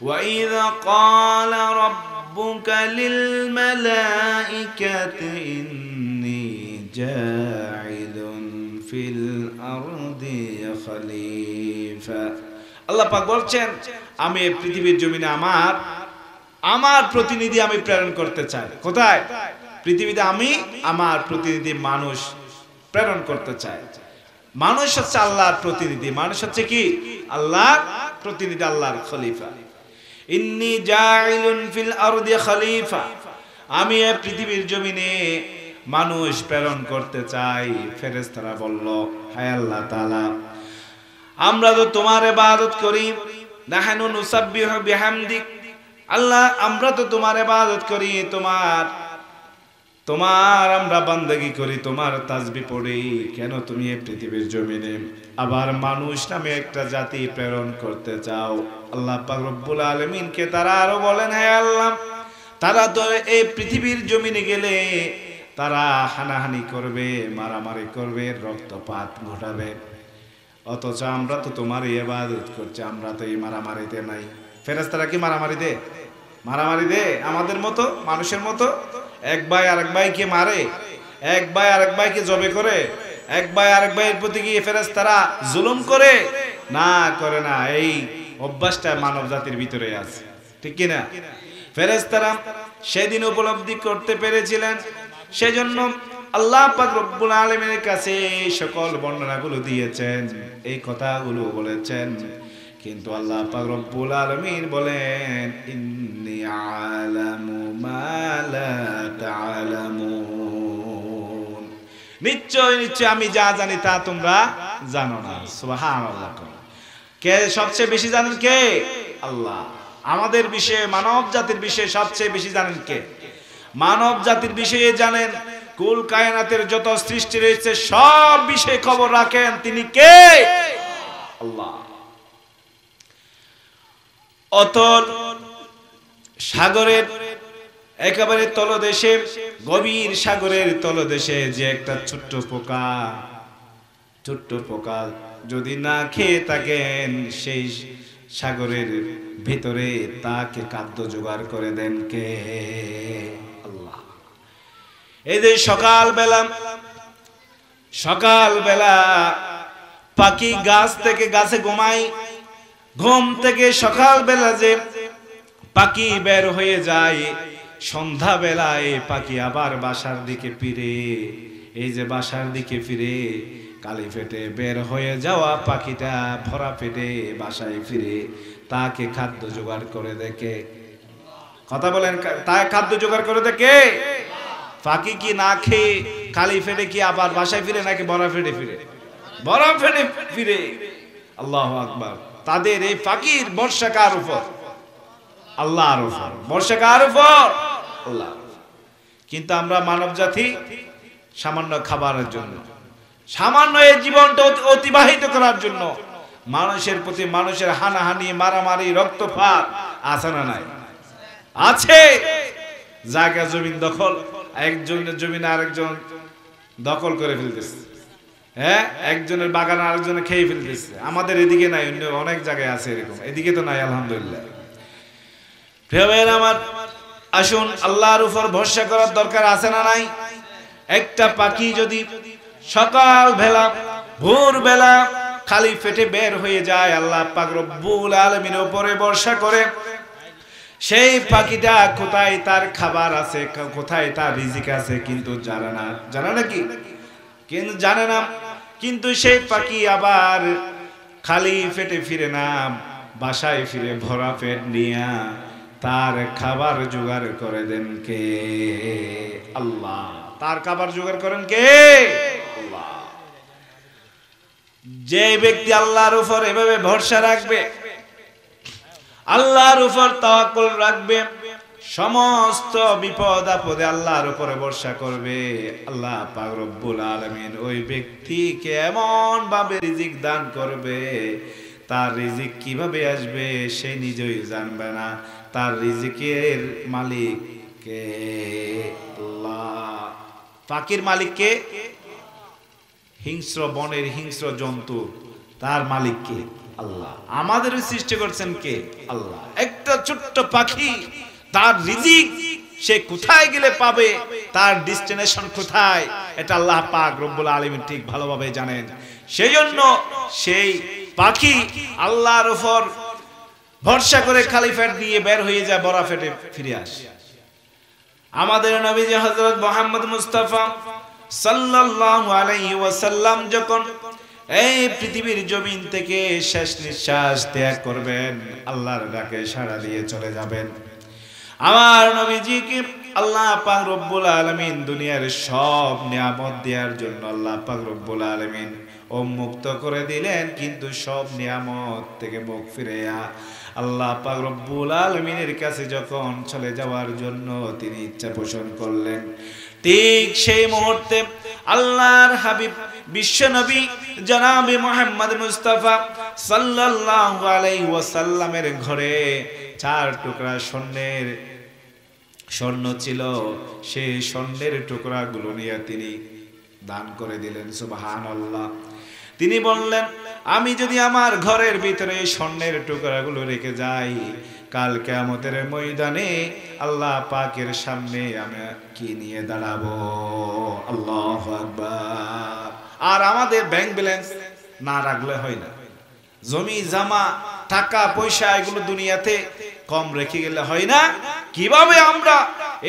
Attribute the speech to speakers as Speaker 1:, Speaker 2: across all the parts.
Speaker 1: وَإِذْ قَالَ رَبُّكَ لِلْمَلَائِكَةِ إِنِّي جَاعِلٌ فِي الْأَرْضِ خَلِيفَةً। আল্লাহ পাক বলছেন, আমি এই পৃথিবীর জমিনে আমার প্রতিনিধি আমি প্রেরণ করতে চাই। কোথায়? পৃথিবীতে আমি আমার প্রতিনিধি মানুষ প্রেরণ করতে চাই। মানুষ হচ্ছে আল্লাহর প্রতিনিধি, মানুষ হচ্ছে কি? আল্লাহর প্রতিনিধি, আল্লাহর খলিফা। ইন্নী জাইলুন ফিল আরদি খলিফা, আমি এই পৃথিবীর জমিনে মানুষ প্রেরণ করতে চাই। ফেরেশতারা বলল, হে আল্লাহ তাআলা, আমরা তো তোমার ইবাদত করি, নাহনু নুসাব্বিহু বিহামদিক, আল্লাহ আমরা তো তোমার ইবাদত করি, তোমার আমরা বান্দাগি করি, তোমার তাসবিহ পড়ি, কেন তুমি এই পৃথিবীর জমিনে আবার মানুষ নামে একটা জাতি প্রেরণ করতে চাও? আল্লাহ পাক রব্বুল আলামিনকে তারা আরো বলেন, হে আল্লাহ, তারা তো এই পৃথিবীর জমিনে গেলে তারা হানাহানি করবে, মারামারি করবে, রক্তপাত ঘটাবে, অথচ আমরা তো তোমার ইবাদত করছি, আমরা তো এই মারামারিতে নাই। ফেরেশতারা কি মারামারি দে আমাদের মতো, মানুষের মতো? এক ভাই আরেক ভাইকে মারে, এক ভাই আরেক ভাইকে জবে করে, এক ভাই আরেক ভাইয়ের প্রতি গিয়ে ফেরেশতারা জুলুম করে না? করে না। এই অভ্যাসটা মানব জাতির ভিতরে আছে, ঠিক কি না? ফেরেশতারা সেদিন উপলব্ধি করতে পেরেছিলেন, সেজন্য আল্লাহ পাক রব্বুল আলামিনের কাছে এই সকল বর্ণনাগুলো দিয়েছেন, এই কথাগুলো বলেছেন। কিন্তু আল্লাহ পাক রব্বুল আলামিন বলেন, ইন্নী আ'লামু মা লা তা'লামুন, নিশ্চয় আমি যা জানি তা তোমরা জানো না। সুবহানাল্লাহ। কে সবচেয়ে বেশি জানেন? কে? আল্লাহ। আমাদের বিষয়ে, মানব জাতির বিষয়ে সবচেয়ে বেশি জানেন কে? মানব জাতির বিষয়ে জানেন, কুল কায়নাতের যত সৃষ্টি রয়েছে সব বিষয়ে খবর রাখেন, তিনি কে? আল্লাহ। অতল সাগরের একেবারে তলদেশে, গভীর সাগরের তলদেশে যে একটা ছোট্ট পোকা যদি না খেয়ে থাকেন, সেই সাগরের ভিতরে তাকে খাদ্য জোগাড় করে দেন কে? আল্লাহ। এই যে সকালবেলা পাখি গাছ থেকে গাছে ঘুমায়, ঘুম থেকে সকালবেলা যে পাখি বের হয়ে যায়, সন্ধ্যাবেলায় পাখি আবার বাসার দিকে ফিরে। এই যে বাসার দিকে ফিরে, কালি ফেটে বের হয়ে যাওয়া পাখিটা ভরা পেটে বাসায় ফিরে তাকে খাদ্য জোগাড় করে দেখে। কথা বলেন, তাই খাদ্য জোগাড় করে দেখে? পাখি কি না খেয়ে খালি ফেটে কি আবার বাসায় ফিরে, নাকি ভরা ফেটে ফিরে? ভরা ফেটে ফিরে। আল্লাহু আকবার। তাদের এই পাখির ভরসা কার উপর? আল্লাহর উপর। ভরসা কার উপর? আল্লাহ। কিন্তু আমরা মানব জাতি সামান্য খাবারের জন্য, সামান্য এই জীবনটা অতিবাহিত করার জন্য মানুষের প্রতি মানুষের হানাহানি, মারামারি, রক্তপাত আছে না নাই? আছে। জায়গা জমিন দখল, একজনের জমিন আরেকজন দখল করে ফেলতেছে, হ্যাঁ, একজনের বাগান আরেকজনে খেয়ে ফেলতেছে। আমাদের এদিকে নাই, অন্য অনেক জায়গায় আছে এরকম, এদিকে তো নাই আলহামদুলিল্লাহ। প্রিয় ভাইয়েরা আমার, আসুন আল্লাহর উপর ভরসা করার দরকার আছে না নাই? একটা পাখি যদি সকালবেলা ভোরবেলা খালি পেটে বের হয়ে যায়, আল্লাহ পাক রব্বুল আলামিনের উপরে ভরসা করে, সেই পাখিটা কোথায় তার খাবার আছে, কোথায় তার রিজিক আছে কিন্তু জানে না। জানে নাকি? কিন্তু জানে না। কিন্তু সেই পাখি আবার খালি পেটে ফিরে না, বাসায় ফিরে ভরা পেট নিয়ে তার খাবার জোগাড় করে দেন কে? আল্লাহ। তার খাবার জোগাড় করেন কে? আল্লাহ। যে ব্যক্তি আল্লাহর উপর এভাবে ভরসা রাখবে, আল্লাহর উপর তাওয়াক্কুল রাখবে, সমস্ত বিপদ আপদে আল্লাহর উপরে ভরসা করবে, আল্লাহ পাক রব্বুল আলামিন ওই ব্যক্তিকে এমন ভাবে রিজিক দান করবে, তার রিজিক কিভাবে আসবে সে নিজেই জানবে না। তার রিজিকের মালিক কে? আল্লাহ। পাখির মালিক কে? হিংস্র বনের হিংস্র জন্তু, তার মালিক কে? আল্লাহ। আমাদের সৃষ্টি করছেন কে? আল্লাহ। একটা ছোট্ট পাখি, তার রিজিক সে কোথায় গেলে পাবে, তার ডেস্টিনেশন কোথায়, এটা আল্লাহ পাক রব্বুল আলামিন ঠিক ভালোভাবে জানেন। সেই জন্য সেই পাখি আল্লাহর উপর ভরসা করে খালি পেট দিয়ে বের হয়ে যায়, বড় পেটে ফিরে আসে। আমাদের নবীজি হযরত মুহাম্মদ মুস্তাফা সাল্লাল্লাহু আলাইহি ওয়াসাল্লাম যখন এই পৃথিবীর জমিন থেকে শেষ নিঃশ্বাস ত্যাগ করবেন, আল্লাহর ডাকে সাড়া দিয়ে চলে যাবেন, আমার নবীজিকে আল্লাহ পাক রব্বুল আলামিন দুনিয়ার সব নিয়ামত দেওয়ার জন্য আল্লাহ পাক রব্বুল আলামিন মুক্ত করে দিলেন। কিন্তু সব নিয়ামত থেকে মুখ ফিরিয়ে আল্লাহ পাক রব্বুল আলামিনের কাছে যখন চলে যাওয়ার জন্য তিনি ইচ্ছা পোষণ করলেন, ঠিক সেই মুহূর্তে আল্লাহর হাবিব বিশ্বনবী জনাবে মুহাম্মদ মুস্তাফা সাল্লাল্লাহু আলাইহি ওয়াসাল্লামের ঘরে 4 টুকরা স্বর্ণ ছিল। সেই স্বর্ণের টুকরাগুলো নিয়ে তিনি দান করে দিলেন। সুবহানাল্লাহ। তিনি বললেন, আমি যদি আমার ঘরের ভিতরে স্বর্ণের টুকরাগুলো রেখে যাই, কাল কিয়ামতের ময়দানে আল্লাহ পাকের সামনে আমি কি নিয়ে দাঁড়াবো? আল্লাহু আকবার। আর আমাদের ব্যাংক ব্যালেন্স না রাখলে হয় না। জমি জামা টাকা পয়সা এগুলো দুনিয়াতে কম রেখে গেলে হয় না। কিভাবে আমরা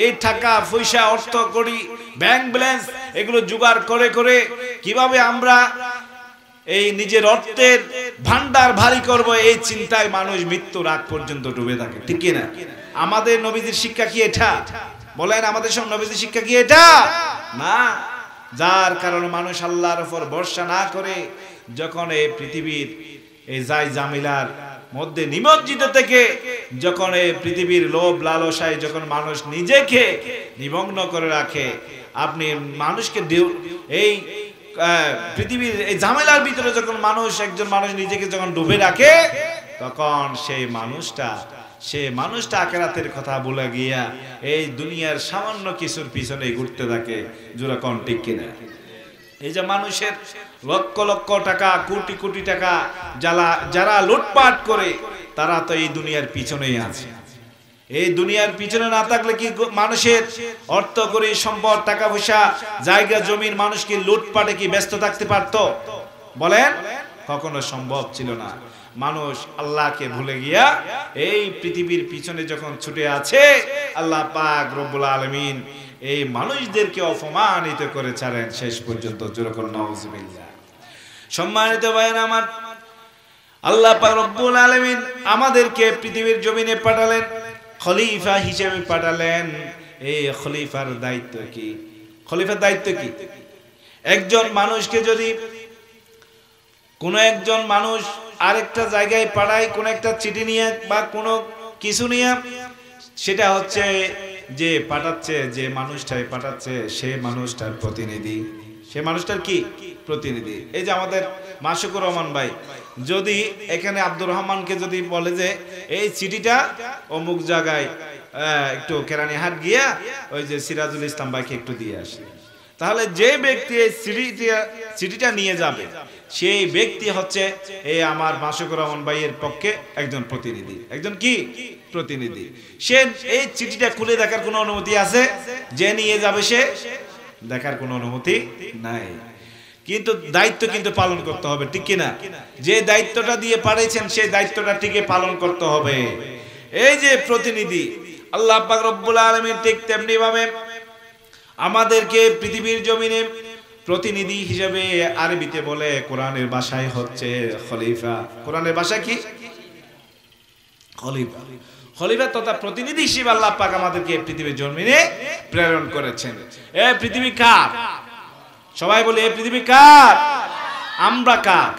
Speaker 1: এই টাকা পয়সা অর্থ করি, ব্যাংক ব্যালেন্স এগুলো জোগাড় করে করে কিভাবে আমরা এই নিজের অর্থের ভান্ডার ভারী করব, এই চিন্তায় মানুষ মৃত্যুর আগ পর্যন্ত ডুবে থাকে, ঠিক কি না? আমাদের নবীজির শিক্ষা কি এটা? বলেন, আমাদের সব নবীজির শিক্ষা কি এটা? না। যার কারণে মানুষ আল্লাহর উপর ভরসা না করে যখন এই পৃথিবীর এই জাই জামিলার মধ্যে নিমজ্জিত থেকে যখন এই পৃথিবীর লোভ লালসায় যখন মানুষ নিজেকে নিমগ্ন করে রাখে, আপনি মানুষকে এই পৃথিবীর এই ঝামেলার ভিতরে যখন একজন মানুষ নিজেকে যখন ডুবে রাখে, তখন সেই মানুষটা আখিরাতের কথা ভুলে গিয়া এই দুনিয়ার সামান্য কিছুর পিছনে ঘুরতে থাকে। জোরা কোন ঠিক কিনা? এই যে মানুষের লক্ষ লক্ষ টাকা, কোটি কোটি টাকা যারা লুটপাট করে, তারা তো এই দুনিয়ার পিছনেই আছে। এই দুনিয়ার পিছনে না থাকলে কি মানুষের অর্থ করি সম্পদ টাকা পয়সা জায়গা জমির মানুষ কি লুটপাটে কি ব্যস্ত থাকতে পারত? বলেন, কখনো সম্ভব ছিল না। মানুষ আল্লাহকে ভুলে গিয়া এই পৃথিবীর পিছনে যখন ছুটে আছে, আল্লাহ পাক রব্বুল আলামিন এই মানুষদেরকে অপমানিত করে ছাড়েন শেষ পর্যন্ত। যেরকম নাউজুবিল্লাহ। সম্মানিত ভাইয়েরা আমার, আল্লাহ পাক রব্বুল আলামিন আমাদেরকে পৃথিবীর জমিনে পাঠালেন, খলিফা হিসেবে পাঠালেন। এই খলিফার দায়িত্ব কি? খলিফার দায়িত্ব কি? একজন মানুষকে যদি কোনো একজন মানুষ আরেকটা জায়গায় পাঠায়, কোন একটা চিঠি নিয়ে বা কোনো কিছু নিয়ে, সেটা হচ্ছে যে পাঠাচ্ছে, যে মানুষটাই পাঠাচ্ছে সে মানুষটার প্রতিনিধি। সে মানুষটার কি? প্রতিনিধি। এই যে আমাদের মাসুকুর রহমান ভাই যদি এখানে আব্দুর রহমানকে যদি বলে যে এই চিঠিটা অমুক জায়গায় একটু কেরানীহাট গিয়া ওই যে সিরাজুল ইসলাম ভাইকে একটু দিয়ে আসে, তাহলে যে ব্যক্তি এই চিঠিটা নিয়ে যাবে সেই ব্যক্তি হচ্ছে এই আমার মাসুকুর রহমান ভাইয়ের পক্ষে একজন প্রতিনিধি। একজন কি? প্রতিনিধি। সে এই চিঠিটা খুলে দেখার কোনো অনুমতি আছে? যে নিয়ে যাবে সে দেখার কোনো অনুমতি নাই। কিন্তু দায়িত্ব কিন্তু পালন করতে হবে, ঠিক কিনা? যে দায়িত্বটা দিয়ে পাঠাইছেন সেই দায়িত্বটা ঠিকই পালন করতে হবে। এই যে প্রতিনিধি, আল্লাহ পাক রব্বুল আলামিন ঠিক তেমনি ভাবে আমাদেরকে পৃথিবীর জমিনে প্রতিনিধি হিসেবে আরবিতে বলে, কোরআনের ভাষায় হচ্ছে খলিফা। কোরআনের ভাষা কি? খলিফা। খলিফা তথা প্রতিনিধি হিসেবে আল্লাহ পাক আমাদেরকে পৃথিবীর জমিনে প্রেরণ করেছেন। এই পৃথিবী কার? সবাই বলে, এই পৃথিবী কার? আমরা কার?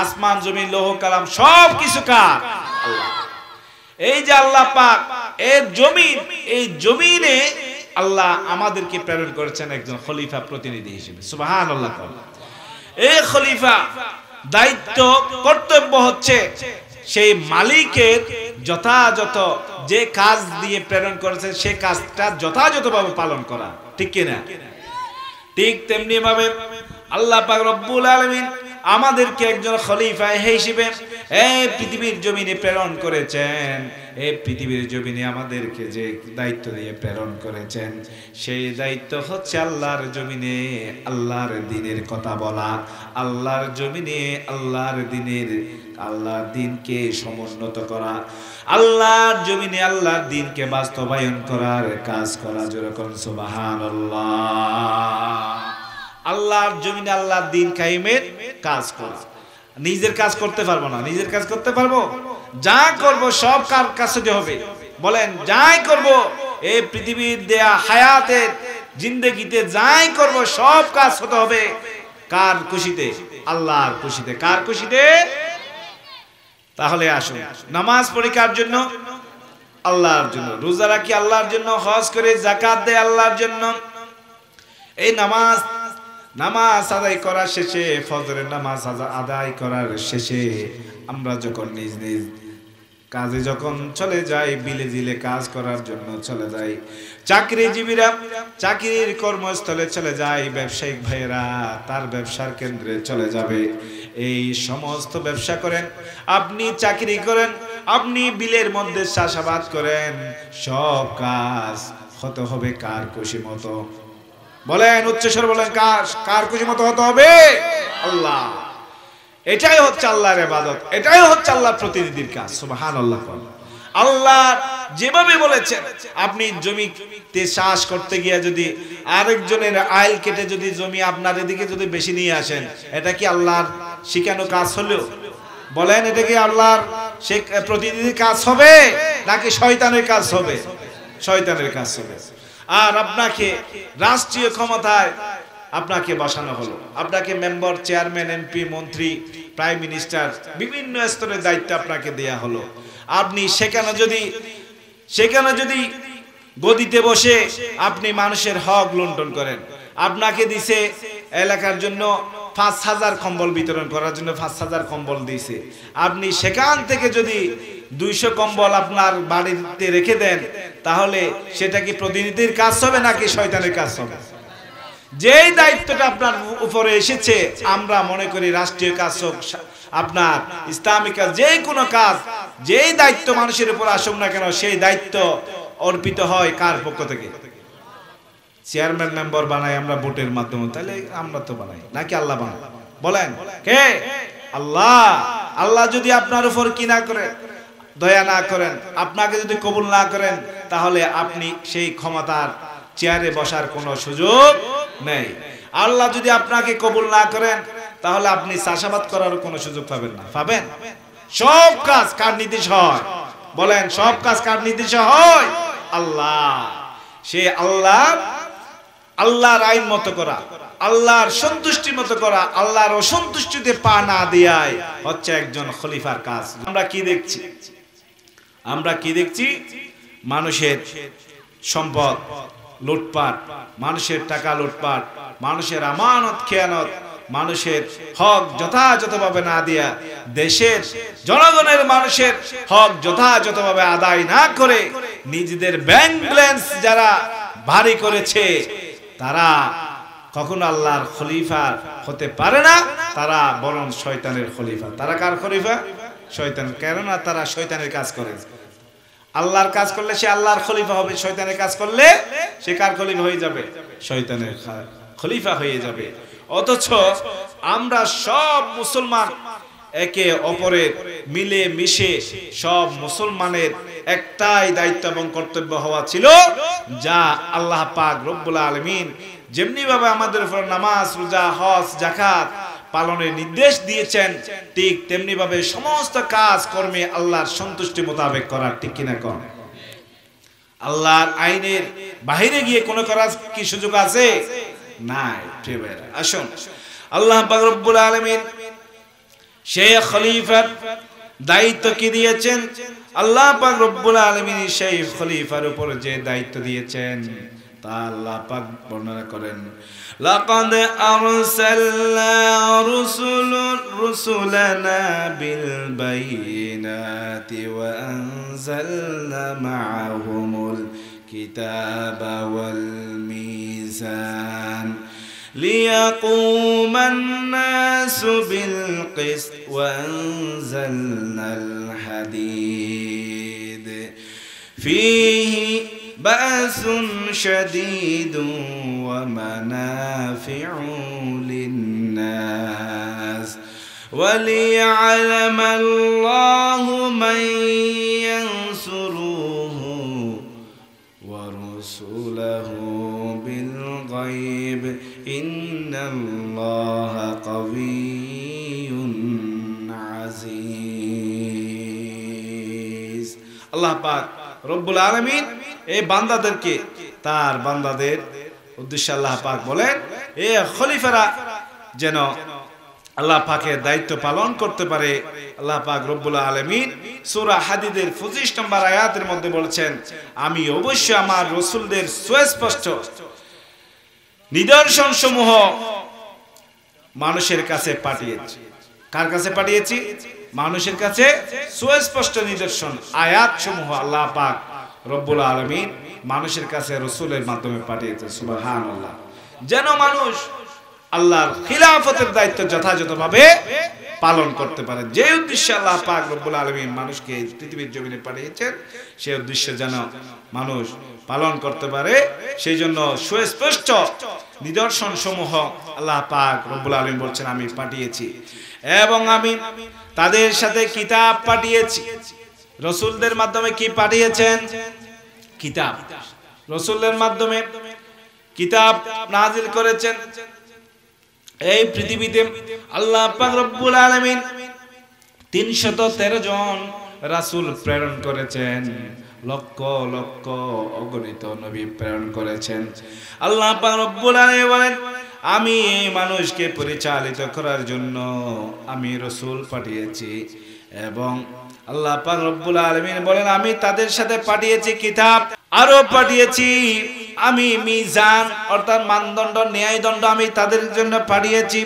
Speaker 1: আসমান জমিন লৌহ কালাম সব কিছু কার? আল্লাহ। এই যে আল্লাহ পাক এর জমিন, এই জমিনে আল্লাহ আমাদেরকে প্রেরণ করেছেন একজন খলিফা প্রতিনিধি হিসেবে। সুবহানাল্লাহ। এই খলিফা দায়িত্ব কর্তব্য হচ্ছে সেই মালিকের যথাযথ যে কাজ দিয়ে প্রেরণ করেছেন সেই কাজটা যথাযথভাবে পালন করা, ঠিক কিনা? ঠিক তেমনি ভাবে আল্লাহ পাক রব্বুল আলামিন আমাদেরকে একজন খলিফা হিসেবে এই পৃথিবীর জমিনে প্রেরণ করেছেন। এই পৃথিবীর জমিনে আমাদেরকে যে দায়িত্ব দিয়ে প্রেরণ করেছেন, সেই দায়িত্ব হচ্ছে আল্লাহর জমিনে আল্লাহর দ্বীনের কথা বলা, আল্লাহর জমিনে আল্লাহর দ্বীনকে সমুন্নত করা, আল্লাহর জমিনে আল্লাহর দ্বীনকে বাস্তবায়ন করার কাজ করা। যেরকম সুবহানাল্লাহ। আল্লাহর জমিনে আল্লাহর দ্বীন কায়েমের কাজ করা। নিজের কাজ করতে পারবো না, নিজের কাজ করতে পারবো? যা করব সব কার কাছে হবে? বলেন, যাই করব এই পৃথিবীর দেয়া হায়াতের জিন্দেগিতে যাই করব সব কাজ হতে হবে কার খুশিতে? আল্লাহর খুশিতে। কার খুশিতে? তাহলে আসুন, নামাজ পড়ি কার জন্য? আল্লাহর জন্য। রোজা রাখি আল্লাহর জন্য, হজ করে যাকাত দেয় আল্লাহর জন্য। এই নামাজ আদায় করার শেষে, ফজরের নামাজ আদায় করার শেষে আমরা যখন নিজ নিজ কাজে যখন চলে যাই, বিলে জিলে কাজ করার জন্য চলে যাই, চাকরিজীবীরা চাকরির কর্মস্থলে চলে যায়, ব্যবসায়িক ভাইয়েরা তার ব্যবসার কেন্দ্রে চলে যাবে। এই সমস্ত ব্যবসা করেন, আপনি চাকরি করেন, আপনি বিলের মধ্যে চাষাবাদ করেন, সব কাজ হতে হবে কার খুশি মতো? বলেন, উচ্চস্বর বলেন, কার খুশি মতো হতে হবে? আল্লাহ। এটাই হচ্ছে আল্লাহর ইবাদত, এটাই হচ্ছে আল্লাহর প্রতিনিধির কাজ। সুবহানাল্লাহ। আল্লাহ যেভাবে বলেছেন, আপনি জমিতে চাষ করতে গিয়ে যদি আরেকজনের আইল কেটে যদি জমি আপনার এদিকে যদি বেশি নিয়ে আসেন, এটা কি আল্লাহর শিখানো কাজ হলো? বলেন, এটা কি আল্লাহর প্রতিনিধির কাজ হবে নাকি শয়তানের কাজ হবে? শয়তানের কাজ হবে। আর আপনাকে রাষ্ট্রীয় ক্ষমতায় আপনাকে বসানো হলো, আপনাকে মেম্বার, চেয়ারম্যান, এমপি, মন্ত্রী, প্রাইম মিনিস্টার, বিভিন্ন স্তরের দায়িত্ব আপনাকে দেয়া হলো। আপনি সেখানে যদি গদিতে বসে আপনি মানুষের হক লুণ্ঠন করেন, আপনাকে দিছে এলাকার জন্য ৫,০০০ কম্বল বিতরণ করার জন্য ৫,০০০ কম্বল দিয়েছে, আপনি সেখান থেকে যদি ২০০ কম্বল আপনার বাড়িতে রেখে দেন, তাহলে সেটা কি প্রতিনিধির কাজ হবে নাকি শয়তানের কাজ হবে? যেই দায়িত্বটা আপনার উপরে এসেছে, আমরা মনে করি রাষ্ট্রীয় কাজ হোক, আপনার ইসলামিক কাজ, যে কোনো কাজ, যেই দায়িত্ব মানুষের উপর আসুক না কেন, সেই দায়িত্ব অর্পিত হয় কার পক্ষ থেকে? চেয়ারম্যান মেম্বার বানাই আমরা ভোটের মাধ্যমে, তাহলে আমরা তো বানাই নাকি আল্লাহ বানাই? বলেন, কে? আল্লাহ। আল্লাহ যদি আপনার উপর কি না করে, দয়া না করেন, আপনাকে যদি কবুল না করেন, তাহলে আপনি সেই ক্ষমতার চেয়ারে বসার কোনো সুযোগ নেই। আল্লাহ যদি আপনাকে কবুল না করেন, তাহলে আপনি চাষাবাদ করার কোনো সুযোগ পাবেন না। পাবেন? সব কাজ কার নির্দেশ হয়? বলেন, সব কাজ কার নির্দেশ হয়? আল্লাহ। সে আল্লাহর আইন মতো করা, আল্লাহর সন্তুষ্টি মতো করা, আল্লাহর অসন্তুষ্টিতে পা না দেয়াই হচ্ছে একজন খলিফার কাজ। আমরা কি দেখছি? মানুষের সম্পদ লুটপাট, মানুষের টাকা লুটপাট, মানুষের আমানত খেয়ানত, মানুষের হক যথাযথভাবে না দিয়া, দেশের জনগণের মানুষের হক যথাযথভাবে আদায় না করে নিজেদের ব্যাংক ব্যালেন্স যারা ভারী করেছে, তারা কখনো আল্লাহর খলিফা হতে পারে না, তারা বরং শয়তানের খলিফা। তারা কার খলিফা? শয়তান। কেননা তারা শয়তানের কাজ করে। আল্লাহর কাজ করলে সে আল্লাহর খলিফা হবে, শয়তানের কাজ করলে সে কার খলিফা হয়ে যাবে? শয়তানের খলিফা হয়ে যাবে। অথচ আমরা সব মুসলমান একে অপরের মিলে মিশে, সব মুসলমানের একটাই দায়িত্ব এবং কর্তব্য হওয়া ছিল, যা আল্লাহ পাক রব্বুল আলামিন যেমনি ভাবে আমাদের উপর নামাজ, রোজা, হজ, যাকাত পালনের নির্দেশ দিয়েছেন, ঠিক তেমনি ভাবে সমস্ত কাজ কর্মে আল্লাহর সন্তুষ্টি মোতাবেক করার। ঠিক কিনা কর? আল্লাহর আইনের বাইরে গিয়ে কোনো করার কি সুযোগ আছে? নাই। আসুন, আল্লাহ পাক রব্বুল আলামিন সেই খলিফার দায়িত্ব কি দিয়েছেন? আল্লাহ পাক রব্বুল আলামিন সেই খলিফার উপর যে দায়িত্ব দিয়েছেন তা আল্লাহ পাক বর্ণনা করেন, লাকাদ আরসালনা রুসুলানা বিল বাইয়িনাতি ওয়া আনজালনা মাআহুমুল কিতাবা ওয়াল মিজান ليقوم الناس بالقسط وأنزلنا الحديد فيه بأس شديد ومنافع للناس وليعلم الله من ينصره ورسله بالغيب إن الله قوي عزيز الله পাক রব্বুল আলামিন এই বান্দাদেরকে তার বান্দাদের উদ্দেশ্যে আল্লাহ পাক বলেন এই খলিফারা যেন আল্লাহ পাকের দায়িত্ব পালন করতে পারে। আল্লাহ পাক রব্বুল আলামিন সূরা হাদীদের 25 নম্বর আয়াতের মধ্যে বলেছেন আমি অবশ্যই আমার রাসূলদের সুস্পষ্ট নিদর্শন সমূহ মানুষের কাছে পাঠিয়েছি। কার কাছে পাঠিয়েছি? মানুষের কাছে সুস্পষ্ট নিদর্শন আয়াত সমূহ আল্লাহ পাক রব্বুল আলামিন মানুষের কাছে রাসূলের মাধ্যমে পাঠিয়েছে। সুবহানাল্লাহ। যেন মানুষ আল্লাহর খিলাফতের দায়িত্ব যথাযথভাবে পালন করতে পারে। যে উদ্দেশ্যে আল্লাহ পাক রব্বুল আলামিন মানুষকে পৃথিবীর জমিনে পাঠিয়েছেন সেই উদ্দেশ্যে যেন মানুষ পালন করতে পারে, সেই জন্য সুস্পষ্ট নিদর্শন সমূহ আল্লাহ পাক রব্বুল আলামিন বলছেন আমি পাঠিয়েছি এবং আমি তাদের সাথে কিতাব পাঠিয়েছি। রাসূলদের মাধ্যমে কি পাঠিয়েছেন? কিতাব। রাসূলদের মাধ্যমে কিতাব নাযিল করেছেন। এই পৃথিবীতে আল্লাহ পাক রব্বুল আলামিন 313 জন রাসূল প্রেরণ করেছেন, লক্ষ লক্ষ অগণিত নবী প্রেরণ করেছেন। আল্লাহ পাক রব্বুল আলামিন বলেন আমি এই মানুষকে পরিচালিত করার জন্য আমি রাসূল পাঠিয়েছি এবং আল্লাহ পাক রব্বুল আলামিন বলেন আমি তাদের সাথে পাঠিয়েছি কিতাব, আরো পাঠিয়েছি আমি মিজান অর্থাৎ মানদণ্ড ন্যায়দণ্ড আমি তাদের জন্য পাঠিয়েছি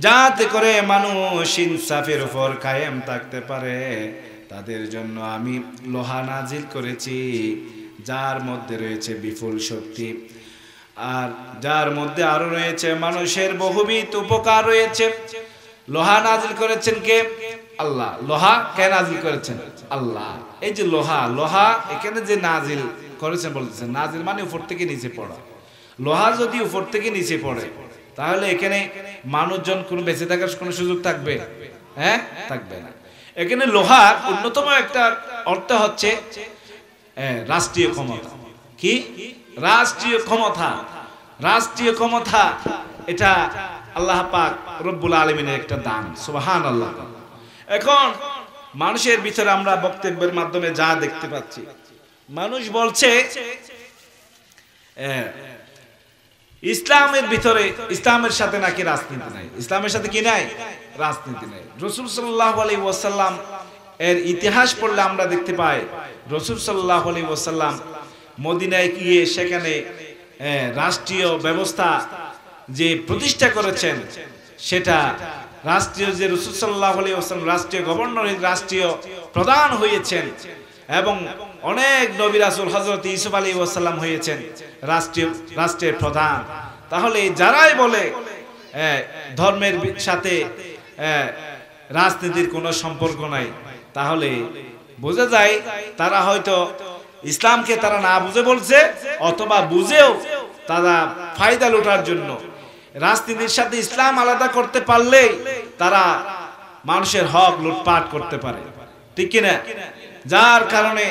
Speaker 1: যাতে করে মানুষ ইনসাফের উপর কায়েম থাকতে পারে। তাদের জন্য আমি লোহা নাজিল করেছি যার মধ্যে রয়েছে বিপুল শক্তি আর যার মধ্যে আরো রয়েছে মানুষের বহুবিধ উপকার রয়েছে। লোহা নাজিল করেছেন কে? আল্লাহ। লোহা কে নাজিল করেছেন? আল্লাহ। এই যে লোহা, লোহা এখানে যে নাজিল করেছেন বলতেছেন, নাজিল মানে উপর থেকে নিচে পড়া। লোহা যদি উপর থেকে নিচে পড়ে তাহলে এখানে মানুষজন কোনো বেঁচে থাকার কোনো সুযোগ থাকবে? হ্যাঁ, থাকবে না। এখানে লোহার অন্যতম একটা অর্থ হচ্ছে রাষ্ট্রীয় ক্ষমতা। কি? রাষ্ট্রীয় ক্ষমতা। রাষ্ট্রীয় ক্ষমতা এটা আল্লাহ পাক রব্বুল আলামিনের একটা দান। সুবহানাল্লাহ। এখন মানুষের ভিতরে আমরা বক্তব্যের মাধ্যমে যা দেখতে পাচ্ছি, মানুষ বলছে ইসলামের ভিতরে ইসলামের সাথে নাকি রাজনীতি নাই। ইসলামের সাথে কি নাই? রাজনীতি নাই। রাসূল সাল্লাল্লাহু আলাইহি ওয়াসাল্লাম এর ইতিহাস পড়লে আমরা দেখতে পাই রাসূল সাল্লাল্লাহু আলাইহি ওয়াসাল্লাম মদিনায় গিয়ে সেখানে রাষ্ট্রীয় ব্যবস্থা যে প্রতিষ্ঠা করেছেন সেটা রাষ্ট্রীয় যে রাসূল সাল্লাল্লাহু আলাইহি ওয়াসাল্লাম রাষ্ট্রীয় গভর্নর, রাষ্ট্রীয় প্রধান হয়েছেন এবং অনেক নবী রাসূল হযরত ইউসুফ আলাইহিস সালাম হয়েছেন রাষ্ট্রের প্রধান। তাহলে যারাই বলে ধর্মের সাথে রাজনীতির কোনো সম্পর্ক নাই, তাহলে বোঝা যায় তারা হয়তো ইসলামকে তারা না বুঝে বলছে অথবা বুঝেও তারা ফায়দা লুটার জন্য রাজনীতির সাথে ইসলাম আলাদা করতে পারলে তারা মানুষের হক লুটপাট করতে পারে, ঠিক কিনা? যার কারণে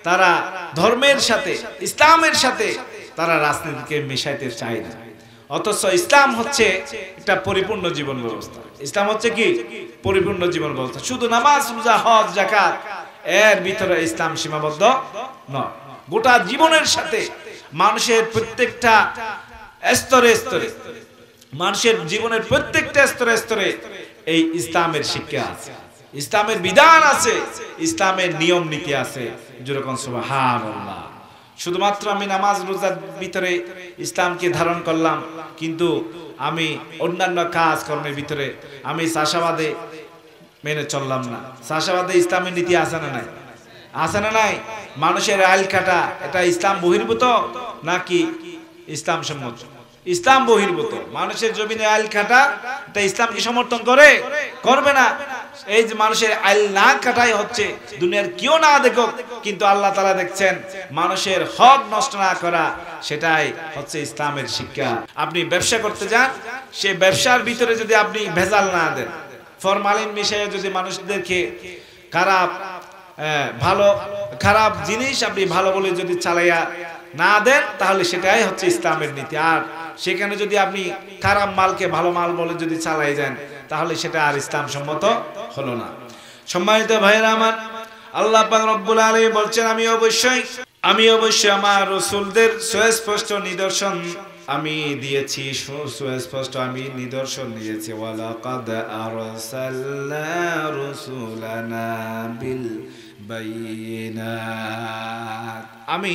Speaker 1: তারা ধর্মের সাথে ইসলামের সাথে তারা রাজনীতিকে মেশাইতে চায় না। অথচ ইসলাম হচ্ছে একটা পরিপূর্ণ জীবন ব্যবস্থা। ইসলাম হচ্ছে কি? পরিপূর্ণ জীবন ব্যবস্থা। শুধু নামাজ, রোজা, হজ, যাকাত এর ভিতরে ইসলাম সীমাবদ্ধ নয়। গোটা জীবনের সাথে মানুষের প্রত্যেকটা স্তরে স্তরে, মানুষের জীবনের প্রত্যেকটা স্তরে স্তরে এই ইসলামের শিক্ষা আছে, ইসলামের বিধান আছে, ইসলামের নিয়ম নীতি আছে। যেরকম সুবহানাল্লাহ। শুধুমাত্র আমি নামাজ রোজার ভিতরে ইসলামকে ধারণ করলাম, কিন্তু আমি অন্যান্য কাজ কর্মের ভিতরে আমি চাষাবাদে মেনে চললাম না। চাষাবাদে ইসলামের নীতি আছে না নাই? আছে না নাই? মানুষের আইল কাটা এটা ইসলাম বহির্ভূত নাকি ইসলাম সম্মত? ইসলাম বহির্ভূত। মানুষের জমিনে আইল কাটা এটা ইসলাম কি সমর্থন করে? করবে না। এই যে মানুষের আইল না কাটাই হচ্ছে, দুনিয়ার কেউ না দেখুক কিন্তু আল্লাহ তাআলা দেখছেন, মানুষের হক নষ্ট না করা, সেটাই হচ্ছে ইসলামের শিক্ষা। আপনি ব্যবসা করতে যান, সে ব্যবসার ভিতরে যদি আপনি ভেজাল না দেন, ফরমালিন মিশিয়ে যদি মানুষদেরকে খারাপ জিনিস আপনি ভালো বলে যদি চালাইয়া না দেন, তাহলে সেটাই হচ্ছে ইসলামের নীতি। আর সেখানে যদি আপনি খারাপ মালকে ভালো মাল বলে যদি চালাই দেন, তাহলে সেটা আর ইসলাম সম্মত হলো না। সম্মানিত ভাইরা আমার, আল্লাহ পাক রব্বুল আলামিন বলছেন, আমি অবশ্যই আমার রাসূলদের সুস্পষ্ট নিদর্শন আমি দিয়েছি, সুস্পষ্ট আমি নিদর্শন দিয়েছি। ওয়ালাকাদ আরসালনা রাসূলানা বিল বাইয়িনাত, আমি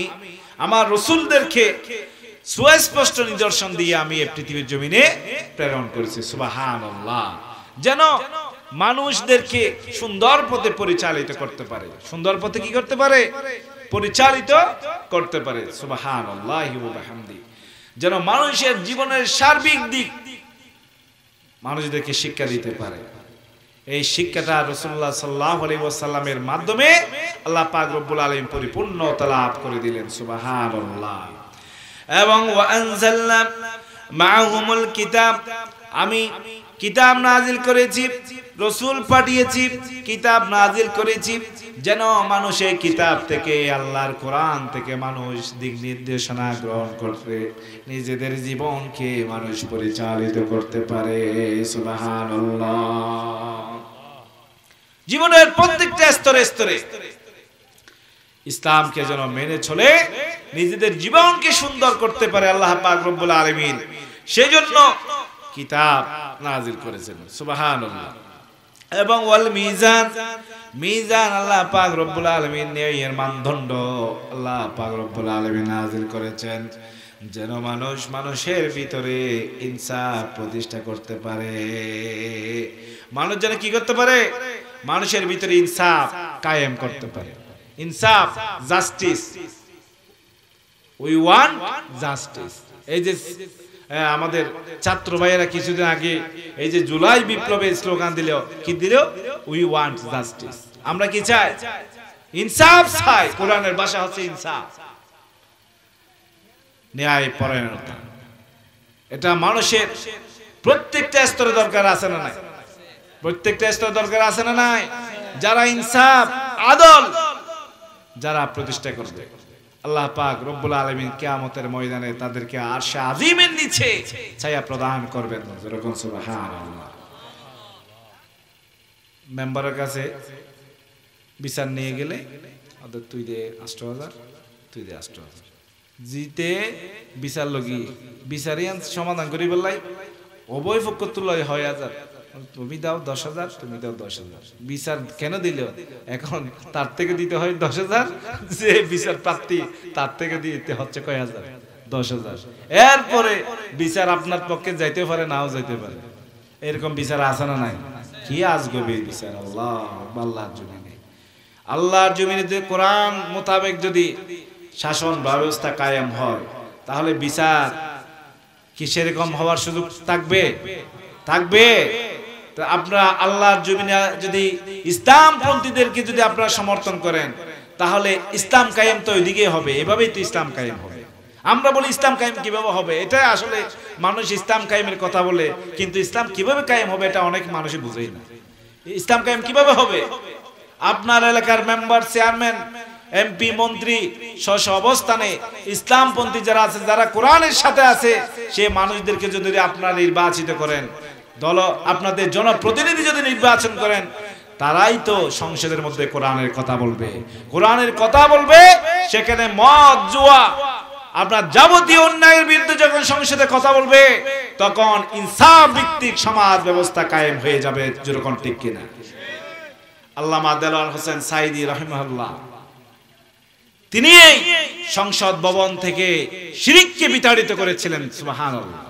Speaker 1: আমার রাসূলদেরকে সুস্পষ্ট নিদর্শন দিয়ে আমি এই পৃথিবীর জমিনে প্রেরণ করেছি। সুবহানাল্লাহ। যেন মানুষদেরকে সুন্দর পথে পরিচালিত করতে পারে। সুন্দর পথে কি করতে পারে? পরিচালিত করতে পারে। সুবহানাল্লাহি ওয়া বিহামদি। যেন মানুষের জীবনের সার্বিক দিক মানুষদেরকে শিক্ষা দিতে পারে। এই শিক্ষাটা রাসূলুল্লাহ সাল্লাল্লাহু আলাইহি ওয়াসাল্লামের মাধ্যমে আল্লাহ পাক রব্বুল আলামিন পরিপূর্ণতা লাভ করে দিলেন। সুবহানাল্লাহ। এবং ওয়া আনজালনা মাআহুমুল কিতাব, আমি কিতাব নাজিল করেছি, রাসূল পাঠিয়েছি, কিতাব নাজিল করেছি, যেন মানুষ এই কিতাব থেকে, আল্লাহর কোরআন থেকে মানুষ দিক নির্দেশনা গ্রহণ করতে, নিজেদের জীবনকে মানুষ পরিচালিত করতে পারে। সুবহানাল্লাহ। জীবনের প্রত্যেকটা স্তরে স্তরে ইসলামকে যেন মেনে চলে নিজেদের জীবনকে সুন্দর করতে পারে আল্লাহ পাক রব্বুল আলামিন, সেজন্য কিতাব নাজিল করেছেন। সুবহানাল্লাহ। এবং ওয়াল মিজান, মিজান আল্লাহ পাক রব্বুল আলামিন ন্যায়ের মানদণ্ড আল্লাহ পাক রব্বুল আলামিন নাজিল করেছেন, যেন মানুষ মানুষের ভিতরে ইনসাফ প্রতিষ্ঠা করতে পারে। মানুষ যেন কি করতে পারে? মানুষের ভিতরে ইনসাফ কায়েম করতে পারে। ইনসাফ, জাস্টিস, উই ওয়ান্ট জাস্টিস। এই যে আমাদের ছাত্র ভাইয়েরা কিছুদিন আগে এই যে জুলাই বিপ্লবের স্লোগান দিল, কি দিল? We want justice. আমরা কি চাই? ইনসাফ চাই। কোরআনের ভাষা হচ্ছে ইনসাফ, ন্যায় পরায়ণতা। এটা মানুষের প্রত্যেকটা স্তরে দরকার আছে না নাই? প্রত্যেকটা স্তরে দরকার আছে না নাই? যারা ইনসাফ, আদল যারা প্রতিষ্ঠা করবে, আল্লাহ পাক রব্বুল আলামিন কিয়ামতের ময়দানে তাদেরকে আরশে আজিমের নিচে ছায়া প্রদান করবেন। যেরকম সুবহানাল্লাহ। মেম্বারের কাছে বিচার নিয়ে গেলে তুই দে ৮০০০, তুই দে ৮০০০, জিতে বিচার লগি বিচারিয়ান সমাধান করি বললাই উভয় পক্ষ তুলয় ৬০০০, তুমি দাও ১০০০০, তুমি দাও ১০০০০। বিচার কেন দিল? এখন তার থেকে দিতে হয় ১০০০০, যে বিচার প্রাপ্তি তার থেকে দিতে হচ্ছে কয় হাজার? ১০০০০। এরপরে বিচার আপনার পক্ষে যাইতে পারে, নাও যাইতে পারে। এরকম বিচার আছে না নাই? কি আজগবি বিচার! আল্লাহর জমিনে, আল্লাহর জমিনে যে কোরআন মোতাবেক যদি শাসন ব্যবস্থা কায়েম হয়, তাহলে বিচার কি সেরকম হওয়ার সুযোগ থাকবে? থাকবে। আপনারা আল্লাহর জমিনে যদি ইসলামপন্থীদেরকে যদি আপনারা সমর্থন করেন, তাহলে ইসলাম কায়েম তো ওইদিকে হবে। এভাবেই তো ইসলাম কায়েম হবে। আমরা বলি ইসলাম কায়েম কিভাবে হবে, এটা আসলে মানুষ ইসলাম কায়েমের কথা বলে, কিন্তু ইসলাম কিভাবে কায়েম হবে এটা অনেক মানুষই বুঝেই না। ইসলাম কায়েম কিভাবে হবে? আপনার এলাকার মেম্বার, চেয়ারম্যান, এমপি, মন্ত্রী স্ব অবস্থানে ইসলামপন্থী যারা আছে, যারা কোরআনের সাথে আছে, সেই মানুষদেরকে যদি আপনারা নির্বাচিত করেন, দল আপনাদের জনপ্রতিনিধি যদি নির্বাচন করেন, তারাই তো সংসদের মধ্যে কোরআনের কথা বলবে। কোরআনের কথা বলবে, সেখানে মদ, জুয়া, আপনার যাবতীয় অন্যায়ের বিরুদ্ধে যখন সংসদে কথা বলবে, তখন ইনসাফ ভিত্তিক সমাজ ব্যবস্থা কায়েম হয়ে যাবে। যেরকম ঠিক কিনা? আল্লামা দেলোয়ার হোসেন সাঈদী রাহিমাহুল্লাহ, তিনি এই সংসদ ভবন থেকে শিরককে বিতাড়িত করেছিলেন। সুবহানাল্লাহ।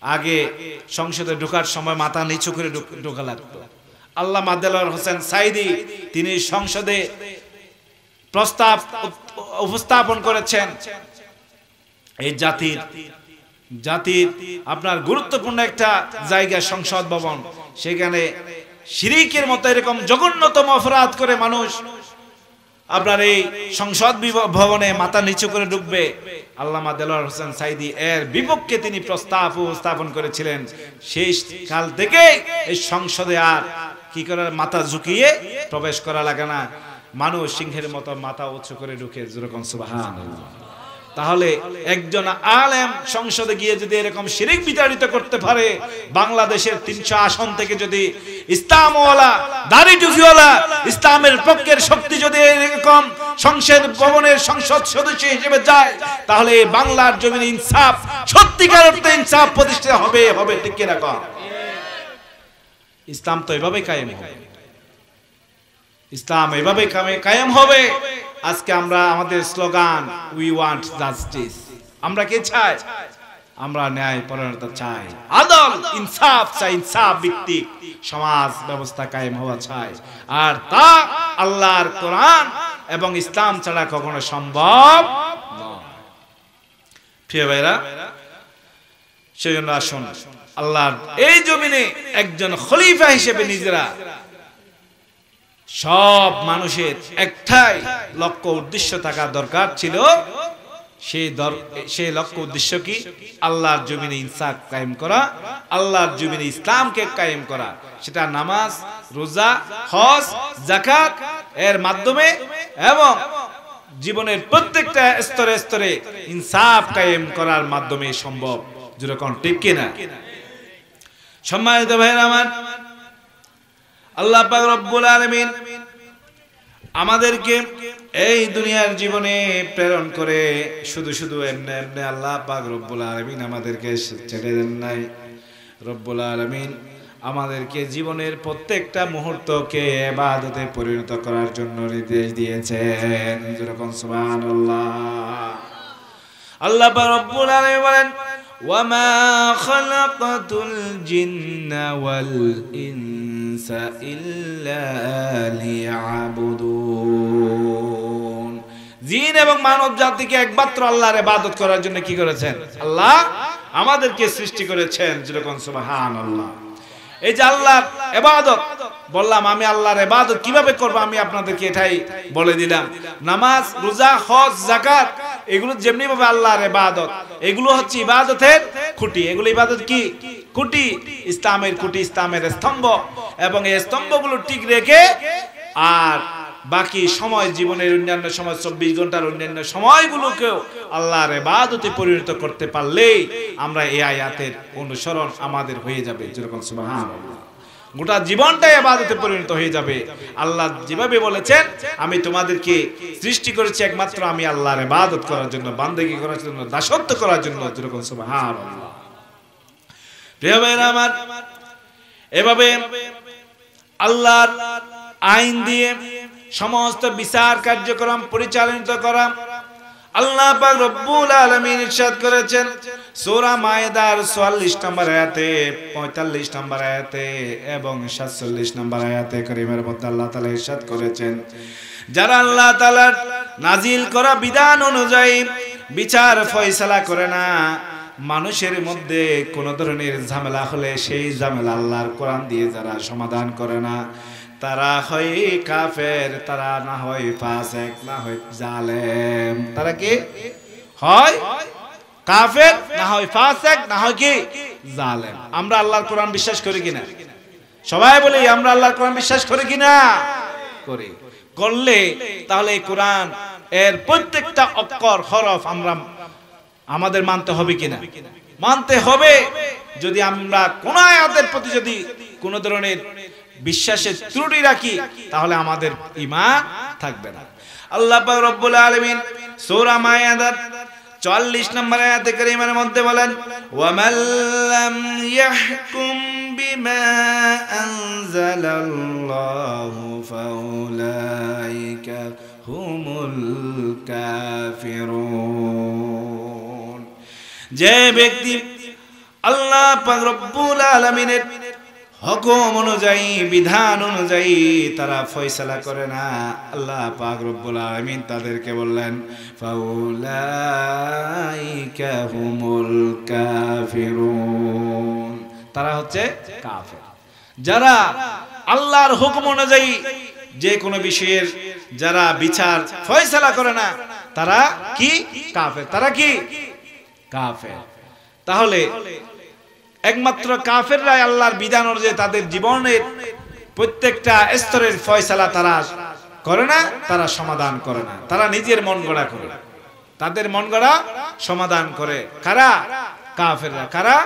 Speaker 1: আগে সংসদে ঢোকার সময় মাথা নিচু করে ঢোকা লাগতো। আল্লামা দেলোয়ার হোসেন সাঈদী তিনি সংসদে প্রস্তাব উপস্থাপন করেছেন, এই জাতির জাতির আপনার গুরুত্বপূর্ণ একটা জায়গা সংসদ ভবন, সেখানে শিরিকের মতো এরকম জঘন্যতম অপরাধ করে মানুষ আপনার এই সংসদ ভবনে মাথা নিচু করে ঢুকবে। আল্লামা দেলোয়ার হোসেন সাইদি এর বিপক্ষে তিনি প্রস্তাব উপস্থাপন করেছিলেন। সেই কাল থেকে এই সংসদে আর কি করে মাথা ঝুঁকিয়ে প্রবেশ করা লাগে না, মানুষ সিংহের মতো মাথা উঁচু করে ঢুকে, যেরকম সুবহানাল্লাহ। তাহলে একজন আলেম সংসদে গিয়ে যদি এরকম শিরিক বিতাড়িত করতে পারে, বাংলাদেশের 300 আসন থেকে যদি ইসলামওয়ালা দাড়ি টুপিওয়ালা ইসলামের পক্ষের শক্তি যদি এরকম সংসদ ভবনের সংসদ সদস্য হিসেবে যায়, তাহলে বাংলার জমিনে ইনসাফ, সত্যিকার অর্থে ইনসাফ প্রতিষ্ঠা হবে ঠিক কি না? ইসলাম তো এভাবেই কায়েম হবে, ইসলাম এভাবে কায়েম হবে। আজকে আমরা আমাদের স্লোগান উই ওয়ান্ট জাস্টিস, আমরা কি চাই? আমরা ন্যায় পরায়ণতা চাই, আদল ইনসাফ চাই, ইনসাফ ভিত্তিক সমাজ ব্যবস্থা কায়েম হওয়া চাই। আর তা আল্লাহর কোরআন এবং ইসলাম ছাড়া কখনো সম্ভব নয়। প্রিয় ভাইরা, সেজন্য আসুন আল্লাহর এই জমিনে একজন খলিফা হিসেবে নিজেরা সব মানুষের একটাই লক্ষ্য উদ্দেশ্য থাকা দরকার ছিল। সেই লক্ষ্য উদ্দেশ্য কি? আল্লাহর জমিনে ইনসাফ কায়েম করা, আল্লাহর জমিনে ইসলামকে কায়েম করা। সেটা নামাজ, রোজা, হজ, যাকাত এর মাধ্যমে এবং জীবনের প্রত্যেকটা স্তরে স্তরে ইনসাফ কায়েম করার মাধ্যমে সম্ভব। যেরকম ঠিক কিনা? সম্মানিত ভাইরা আমার, আল্লাহ পাক রব্বুল আলামিন আমাদেরকে এই দুনিয়ার জীবনে প্রেরণ করে শুধু শুধু এমনি এমনি আল্লাহ পাক রব্বুল আলামিন আমাদেরকে ছেড়ে দেন নাই। রব্বুল আলামিন আমাদেরকে জীবনের প্রত্যেকটা মুহূর্তকে ইবাদতে পরিণত করার জন্য নির্দেশ দিয়েছেন। যেরকম সুবহানাল্লাহ। আল্লাহ পাক রব্বুল আলামিন বলেন, وَمَا خَلَقْتُ الْجِنَّ وَالْإِنسَ إِلَّا لِيَعْبُدُونَ। জিন এবং মানব জাতিকে একমাত্র আল্লাহর ইবাদত করার জন্য কি করেছেন? আল্লাহ আমাদেরকে সৃষ্টি করেছেন। যেরকম সুবহানাল্লাহ। এই যে আল্লাহর ইবাদত বললাম, আমি আল্লাহর ইবাদত কিভাবে করব আমি আপনাদেরকে এটাই বলে দিলাম। নামাজ, রোজা, হজ, যাকাত এগুলো যেমনি ভাবে আল্লাহর ইবাদত, এগুলো হচ্ছে ইবাদতের খুঁটি। এগুলো ইবাদত কি? খুঁটি, ইসলামের খুঁটি, ইসলামের স্তম্ভ। এবং এই স্তম্ভগুলো ঠিক রেখে আর বাকি সময়, জীবনের অন্যান্য সময়, 24 ঘন্টার অন্যান্য সময়গুলোকেও আল্লাহর ইবাদতে পরিণত করতে পারলেই আমরা এই আয়াতের অনুসরণ আমাদের হয়ে যাবে। যেরকম সুবহানাল্লাহ। গোটা জীবনটাই ইবাদতে পরিণত হয়ে যাবে। আল্লাহ যেভাবে বলেছেন, আমি তোমাদেরকে সৃষ্টি করেছি একমাত্র আমি আল্লাহর ইবাদত করার জন্য, বান্দেগি করার জন্য, দাসত্ব করার জন্য। যেরকম সুবহানাল্লাহ। প্রিয় ভাইরা আমার, এভাবে আল্লাহর আইন দিয়ে সমস্ত বিচার কার্যক্রম পরিচালিত করা আল্লাহ পাক রব্বুল আলামিন ইরশাদ করেছেন সূরা মায়েদার 44 নম্বর আয়াতে, 45 নম্বর আয়াতে এবং 47 নম্বর আয়াতে কারিমের মধ্যে আল্লাহ তাআলা ইরশাদ করেছেন, যারা আল্লাহ তাআলার নাজিল করা বিধান অনুযায়ী বিচার ফয়সালা করে না, মানুষের মধ্যে কোন ধরনের ঝামেলা হলে সেই ঝামেলা আল্লাহর কোরআন দিয়ে যারা সমাধান করে না, তারা হয় কাফের, তারা না হয় ফাসিক, না হয় জালেম। তারা কি হয়? কাফের, না হয় ফাসিক, না হয় কি জালেম। আমরা আল্লাহর কোরআন বিশ্বাস করি কিনা? সবাই বলি আমরা আল্লাহর কোরআন বিশ্বাস করি কিনা? করি। করলে তাহলে এই কোরআন এর প্রত্যেকটা অক্ষর, হরফ আমরা আমাদের মানতে হবে কিনা? মানতে হবে। যদি আমরা কোন আয়াতের প্রতি যদি কোন ধরনের বিশ্বাসের ত্রুটি রাখি, তাহলে আমাদের ঈমান থাকবে না। আল্লাহ পাক রব্বুল আলামিন সূরা মায়েদার 44 নম্বর আয়াতে কারিমার মধ্যে বলেন, ওয়ামান লাম ইয়াহকুম বিমা আনজালাল্লাহু ফাউলাইকা হুমুল কাফিরুন। যে ব্যক্তি আল্লাহ পাক রব্বুল আলামিনের হুকুম অনুযায়ী বিধান অনুযায়ী তারা ফয়সালা করে না, আল্লাহ পাক রব্বুল আলামিন তাদেরকে বললেন ফাউলাইকা হুমুল কাফিরুন, তারা হচ্ছে কাফের। যারা আল্লাহর হুকুম অনুযায়ী যে কোনো বিষয়ের যারা বিচার ফয়সালা করে না তারা কি কাফের, তারা কি কাফের। তাহলে একমাত্র কাফেররাই আল্লাহর বিধান অনুযায়ী তাদের জীবনের প্রত্যেকটা স্তরের ফয়সালা তারা করে না, তারা সমাধান করে না, তারা নিজের মন গড়া করে, তাদের মন গড়া সমাধান করে। কারা? কাফেররা। কারা?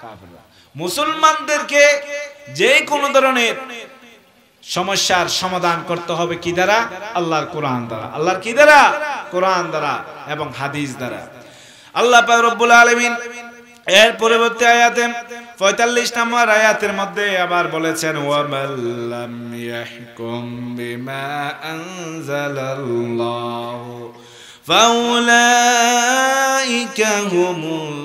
Speaker 1: কাফেররা। মুসলমানদেরকে যে কোনো ধরনের সমস্যার সমাধান করতে হবে কি দ্বারা? আল্লাহর কোরআন দ্বারা। আল্লাহর কি দ্বারা? কোরআন দ্বারা এবং হাদিস দ্বারা। আল্লাহ পাক রব্বুল আলামিন এর পরবর্তী আয়াতে ৪৫ নম্বর আয়াতের মধ্যে আবার বলেছেন ওয়ামাল্লাম ইয়াহকুম বিমা আনজালাল্লাহু ফাউলাইকা হুমুল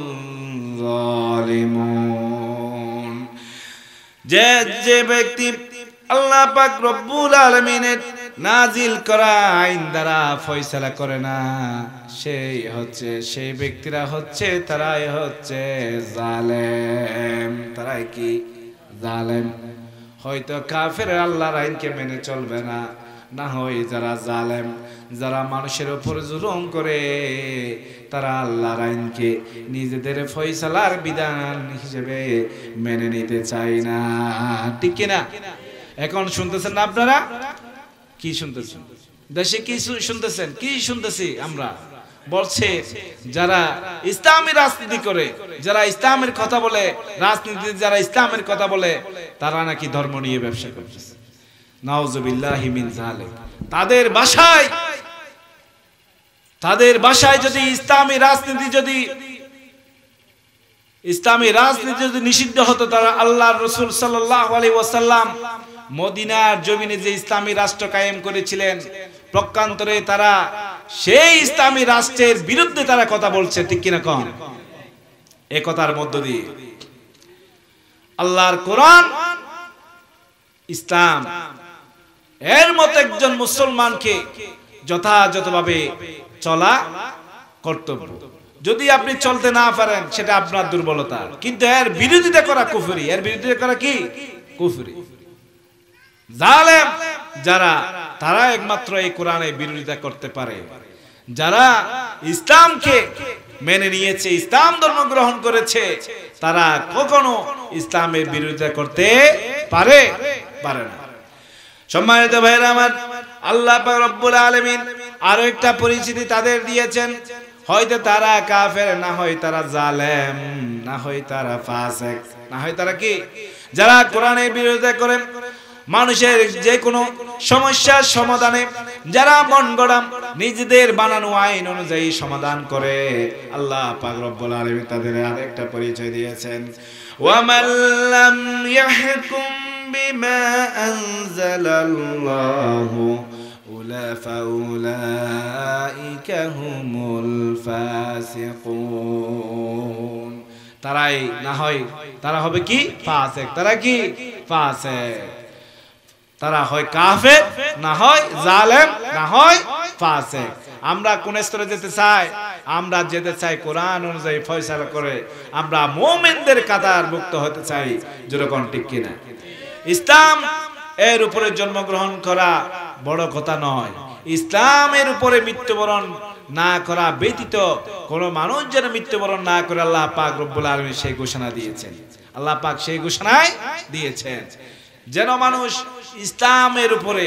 Speaker 1: যালিমুন। যে ব্যক্তি আল্লাহ পাক রব্বুল আলামিনের নাজিল করা আইন দ্বারা ফয়সালা করে না, সেই ব্যক্তিরা হচ্ছে তারাই হচ্ছে জালেম। তারাই কি? জালেম। হয়তো কাফের আল্লাহর আইনকে মেনে চলবে না, না হয় যারা জালেম, যারা মানুষের উপর জুলুম করে, তারা আল্লাহর আইনকে নিজেদের ফয়সালার বিধান হিসেবে মেনে নিতে চায় না। ঠিক কিনা? এখন শুনতেছেন না আপনারা? কি শুনতেছেন? দেশে কি শুনতেছেন? কি শুনতেছি আমরা? বলছে যারা ইসলামী রাজনীতি করে, যারা ইসলামের কথা বলে, রাজনীতি যারা ইসলামের কথা বলে, তারা নাকি ধর্ম নিয়ে ব্যবসা করতেছে। নাউজুবিল্লাহি মিন যালিক। তাদের ভাষায় যদি ইসলামী রাজনীতি যদি নিষিদ্ধ হতো, তারা আল্লাহর রাসূল সাল্লাল্লাহু আলাইহি ওয়াসাল্লাম মদিনার জমিনে যে ইসলামী রাষ্ট্র কায়েম করেছিলেন, প্রকান্তরে তারা সেই ইসলামী রাষ্ট্রের বিরুদ্ধে তারা কথা বলছে। ঠিক কিনা কোন? এই কথার মধ্য দিয়ে আল্লাহর কোরআন, ইসলাম এর মত একজন মুসলমানকে যথাযথভাবে চলা কর্তব্য। যদি আপনি চলতে না পারেন সেটা আপনার দুর্বলতা, কিন্তু এর বিরোধিতা করা কুফরি। এর বিরোধিতা করা কি? কুফরি। জালেম যারা, তারা একমাত্র এই কোরআনের বিরোধিতা করতে পারে। যারা ইসলামকে মেনে নিয়েছে, ইসলাম ধর্ম গ্রহণ করেছে, তারা কখনো ইসলামের বিরোধিতা করতে পারে না। সম্মানিত ভাইরা আমার, আল্লাহ পাক রব্বুল আলামিন আরো একটা পরিচিতি তাদের দিয়েছেন। হয়তো তারা কাফের, না হয় তারা জালেম, না হয় তারা ফাসিক, না হয় তারা কি? যারা কোরআনের বিরোধিতা করে, মানুষের যে কোনো সমস্যার সমাধানে যারা মন গড়া নিজেদের বানানো আইন অনুযায়ী সমাধান করে, আল্লাহ পাক রব্বুল আলামিন তাদের আরেকটা পরিচয় দিয়েছেন ওয়ামান লাম ইয়াহকুম বিমা আনজালাল্লাহু ফাউলাইকা হুমুল ফাসিকুন। তারাই না হয় তারা হবে কি? ফাসিক। তারা কি? ফাসিক। তারা হয় কাফের, না হয় জালেম, না হয় ফাসিক। আমরা কোন স্তরে যেতে চাই? আমরা যেতে চাই কোরআন অনুযায়ী ফয়সালা করে আমরা মুমিনদের কাতারভুক্ত হতে চাই। যেরকম ঠিক কিনা? ইসলাম এর উপরে জন্মগ্রহণ করা বড় কথা নয়। ইসলামের উপরে মৃত্যুবরণ না করা ব্যতীত কোন মানুষ যেন মৃত্যুবরণ না করে, আল্লাহ পাক রব্বুল আলামিন সেই ঘোষণা দিয়েছেন। আল্লাহ পাক সেই ঘোষণায় দিয়েছেন যেন মানুষ ইসলামের উপরে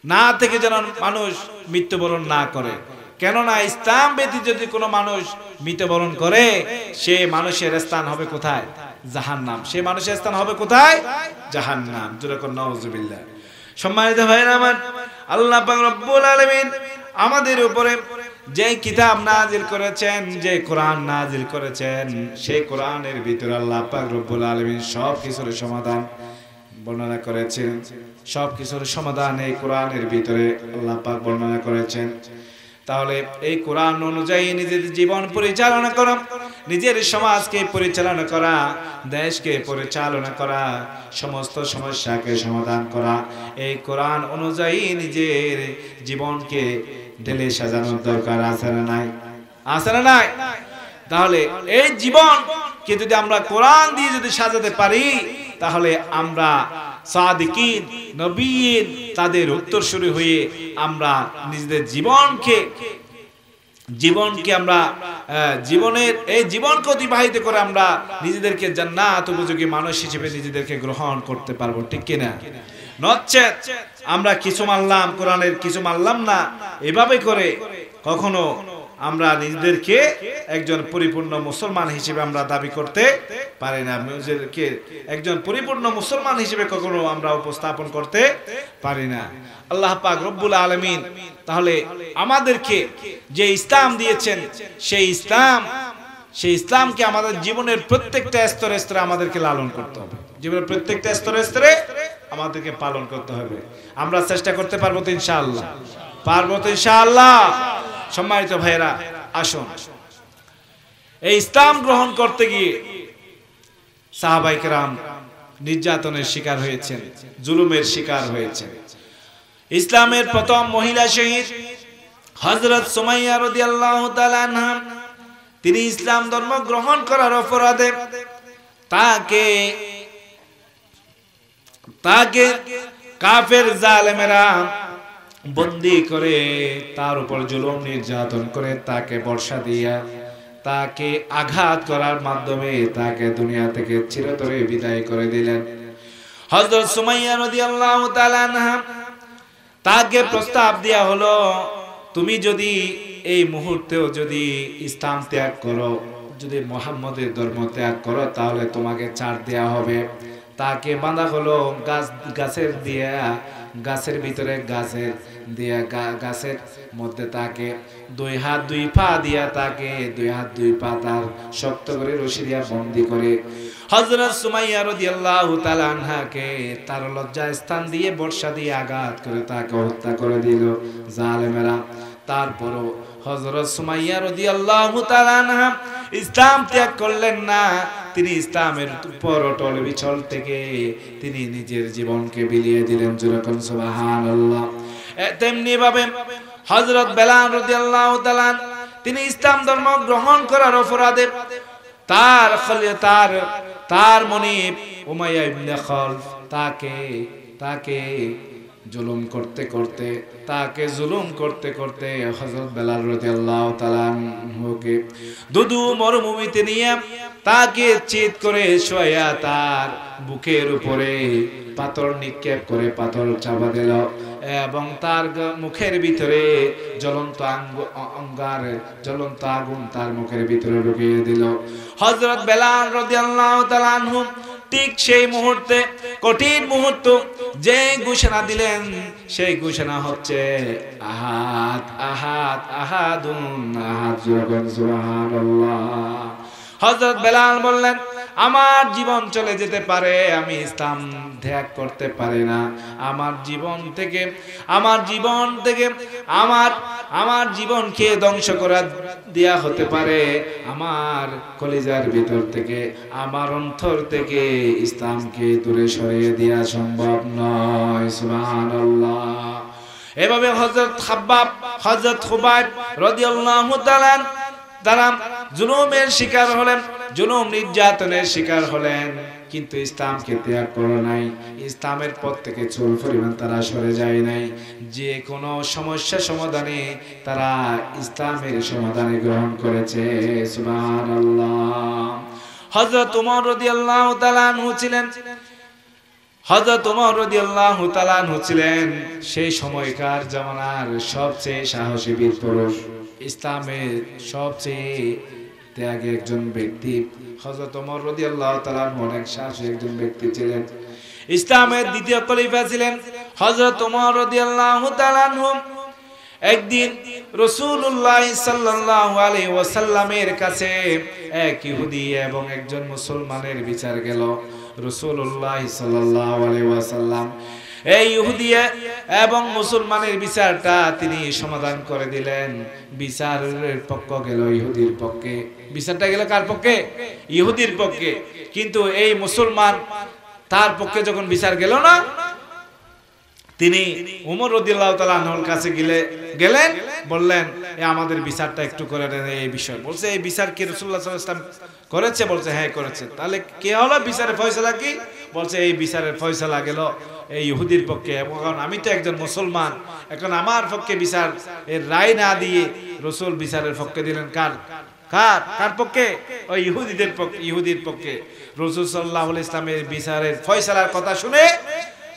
Speaker 1: না থেকে যেন মানুষ মৃত্যুবরণ না করে। কেননা ইসলাম ব্যতীত যদি কোনো মানুষ মৃত্যুবরণ করে, সে মানুষের স্থান হবে কোথায়? জাহান্নাম। সে মানুষের স্থান হবে কোথায়? জাহান্নাম। যেরকম নাউজুবিল্লাহ। সম্মানিত ভাইরা আমার, আল্লাহ পাক রব্বুল আলামিন আমাদের উপরে যে কিতাব নাজিল করেছেন, যে কোরআন নাজিল করেছেন, সেই কোরআনের ভিতরে আল্লাহ পাক রব্বুল আলামিন সব কিছুর সমাধান বর্ণনা করেছেন। সব কিছুর সমাধান এই কোরআনের ভিতরে আল্লাহ পাক বর্ণনা করেছেন। তাহলে এই কোরআন অনুযায়ী নিজেদের জীবন পরিচালনা করা নিজের সমাজকে পরিচালনা করা, দেশকে পরিচালনা করা, সমস্ত সমস্যাকে সমাধান করা, এই কোরআন অনুযায়ী নিজের জীবনকে ঢেলে সাজানোর দরকার আছে না নাই? আছে না নাই? তাহলে এই জীবনকে যদি আমরা কোরআন দিয়ে যদি সাজাতে পারি, তাহলে আমরা সাদিকিন নবীন তাদের উত্তরসূরি হয়ে আমরা নিজেদের জীবনকে আমরা জীবনের এই জীবনকে অতিবাহিত করে আমরা নিজেদেরকে জান্নাত উপযোগী মানুষ হিসেবে নিজেদেরকে গ্রহণ করতে পারবো, ঠিক কিনা? নচেত আমরা কিছু মানলাম, কোরআনের কিছু মানলাম না, এভাবে করে কখনো আমরা নিজেদেরকে একজন পরিপূর্ণ মুসলমান হিসেবে আমরা দাবি করতে পারি না, নিজেদেরকে একজন পরিপূর্ণ মুসলমান হিসেবে কখনো আমরা উপস্থাপন করতে পারি না। আল্লাহ পাক রব্বুল আলামিন তাহলে আমাদেরকে যে ইসলাম দিয়েছেন, সেই ইসলামকে আমাদের জীবনের প্রত্যেকটা স্তরে স্তরে আমাদেরকে লালন করতে হবে, জীবনের প্রত্যেকটা স্তরে স্তরে আমাদেরকে পালন করতে হবে। আমরা চেষ্টা করতে পারবো তো ইনশাআল্লাহ? পারবো তো ইনশাআল্লাহ? সম্মানিত ভাইরা, আসুন, এই ইসলাম গ্রহণ করতে গিয়ে সাহাবায়ে কেরাম নির্যাতনের শিকার হয়েছেন, জুলুমের শিকার হয়েছেন। ইসলামের প্রথম মহিলা শহীদ হযরত সুমাইয়া রাদিয়াল্লাহু তাআলা আনহা, তিনি ইসলাম ধর্ম গ্রহণ করার অপরাধে তাকে কাফের জালেমেরা বন্দী করে তার উপর জুলুম নির্যাতন করে তাকে বর্ষা দিয়া তাকে আঘাত করার মাধ্যমে তাকে দুনিয়া থেকে চিরতরে বিদায় করে দিলেন। হযরত সুমাইয়া রাদিয়াল্লাহু তাআলা আনহা, তাকে প্রস্তাব দেয়া হলো, তুমি যদি এই মুহূর্তেও যদি ইসলাম ত্যাগ করো, যদি মুহাম্মদের ধর্ম ত্যাগ করো, তাহলে তোমাকে ছাড় দেয়া হবে। তাকে বাঁধা হলো গাছের ভিতরে গাছের মধ্যে তাকে দুই হাত দুই পা দিয়া তাকে দুই হাত দুই পা তার শক্ত করে রশি দিয়া বন্দী করে হযরত সুমাইয়া রাদিয়াল্লাহু তাআলা আনহাকে তার লজ্জা স্থান দিয়ে বর্ষা দিয়ে আঘাত করে তাকে হত্যা করে দিল জালেমেরা। তারপরও হযরত সুমাইয়া রাদিয়াল্লাহু তাআলা আনহা ইসলাম ত্যাগ করলেন না, তিনি ইসলামের উপর অটল বিচল থেকে তিনি নিজের জীবনকে বিলিয়ে দিলেন। যেরকম সুবহানাল্লাহ। তেমনি ভাবে হযরত বেলাল রাদিয়াল্লাহু তাআলা তিনি ইসলাম ধর্ম গ্রহণ করার অপরাধে তার মনিব উমাইয়া ইবনে খালফ তাকে জুলুম করতে করতে হযরত বেলাল রাদিয়াল্লাহু তাআলা আনহুকে দুদু মরুভূমিতে নিয়ে তাকে চিৎ করে শোয়া তার বুকের উপরে পাথর নিক্ষেপ করে পাথর চাপা দিল এবং তার মুখের ভিতরে জ্বলন্ত আগুন তার মুখের ভিতরে ঢুকিয়ে দিল। হযরত বেলাল রাদিয়াল্লাহু তাআলা আনহু ঠিক সেই মুহূর্তে, কঠিন মুহূর্ত, যে ঘোষণা দিলেন সেই ঘোষণা হচ্ছে আহাদ আহাদ আহাদুন আহাদ। সুবহানাল্লাহ। হযরত বেলাল বললেন, আমার জীবন চলে যেতে পারে, আমি ইসলাম ত্যাগ করতে পারি না। আমার জীবনকে ধ্বংস করে দেয়া হতে পারে, আমার কলিজার ভিতর থেকে, আমার অন্তর থেকে ইসলামকে দূরে সরিয়ে দেয়া সম্ভব নয়। সুবহানাল্লাহ। এভাবে হযরত খুবাইব রাদিয়াল্লাহু তাআলা তারা জুলুমের শিকার হলেন, জুলুম নির্যাতনের শিকার হলেন, কিন্তু ইসলামকে ত্যাগ করে নাই, ইসলামের পথ থেকে চুল পরিমাণ তারা সরে যায় নাই। যে কোনো সমস্যা সমাধানে তারা ইসলামের সমাধানে গ্রহণ করেছে। সুবহানাল্লাহ। হযরত ওমর রাদিয়াল্লাহু তাআলা আনহু ছিলেন সেই সময়কার জামানার সবচেয়ে সাহসী বীর পুরুষ, ইসলামের সবচেয়ে ত্যাগী একজন ব্যক্তি। হযরত ওমর রাদিয়াল্লাহু তাআলা অনেক সাহসী একজন ব্যক্তি ছিলেন। ইসলামের দ্বিতীয় খলিফা ছিলেন হযরত ওমর রাদিয়াল্লাহু তাআলা আনহু। একদিন রাসূলুল্লাহ সাল্লাল্লাহু আলাইহি ওয়াসাল্লামের কাছে এক ইহুদি এবং একজন মুসলমানের বিচার গেল। রাসূলুল্লাহ সাল্লাল্লাহু আলাইহি ওয়াসাল্লাম এই ইহুদি এবং মুসলমানের বিচারটা তিনি সমাধান করে দিলেন। বিচারের পক্ষ গেল ইহুদির পক্ষে, বিচারটা গেল কার পক্ষে? ইহুদির পক্ষে। কিন্তু এই মুসলমান তার পক্ষে যখন বিচার গেল না, তিনি উমর রাদিয়াল্লাহু তাআলা আনহুর কাছে গেলেন, বললেন আমাদের বিচারটা একটু করে দেন এই বিষয়। বলছে এই বিচার কি রাসূলুল্লাহ সাল্লাল্লাহু আলাইহি ওয়াসাল্লাম করেছে? বলছে হ্যাঁ করেছে। তাহলে কে হলো বিচারের ফয়সালা কি? বলছে এই বিচারের ফয়সালা গেল এই ইহুদির পক্ষে। এখন আমি তো একজন মুসলমান, এখন আমার পক্ষে বিচার এর রায় না দিয়ে রাসূল বিচারের পক্ষে দিলেন কার কার পক্ষে? ওই ইহুদিদের পক্ষে, ইহুদির পক্ষে। রাসূল সাল্লাল্লাহু আলাইহি ওয়াসাল্লামের বিচারের ফয়সালার কথা শুনে,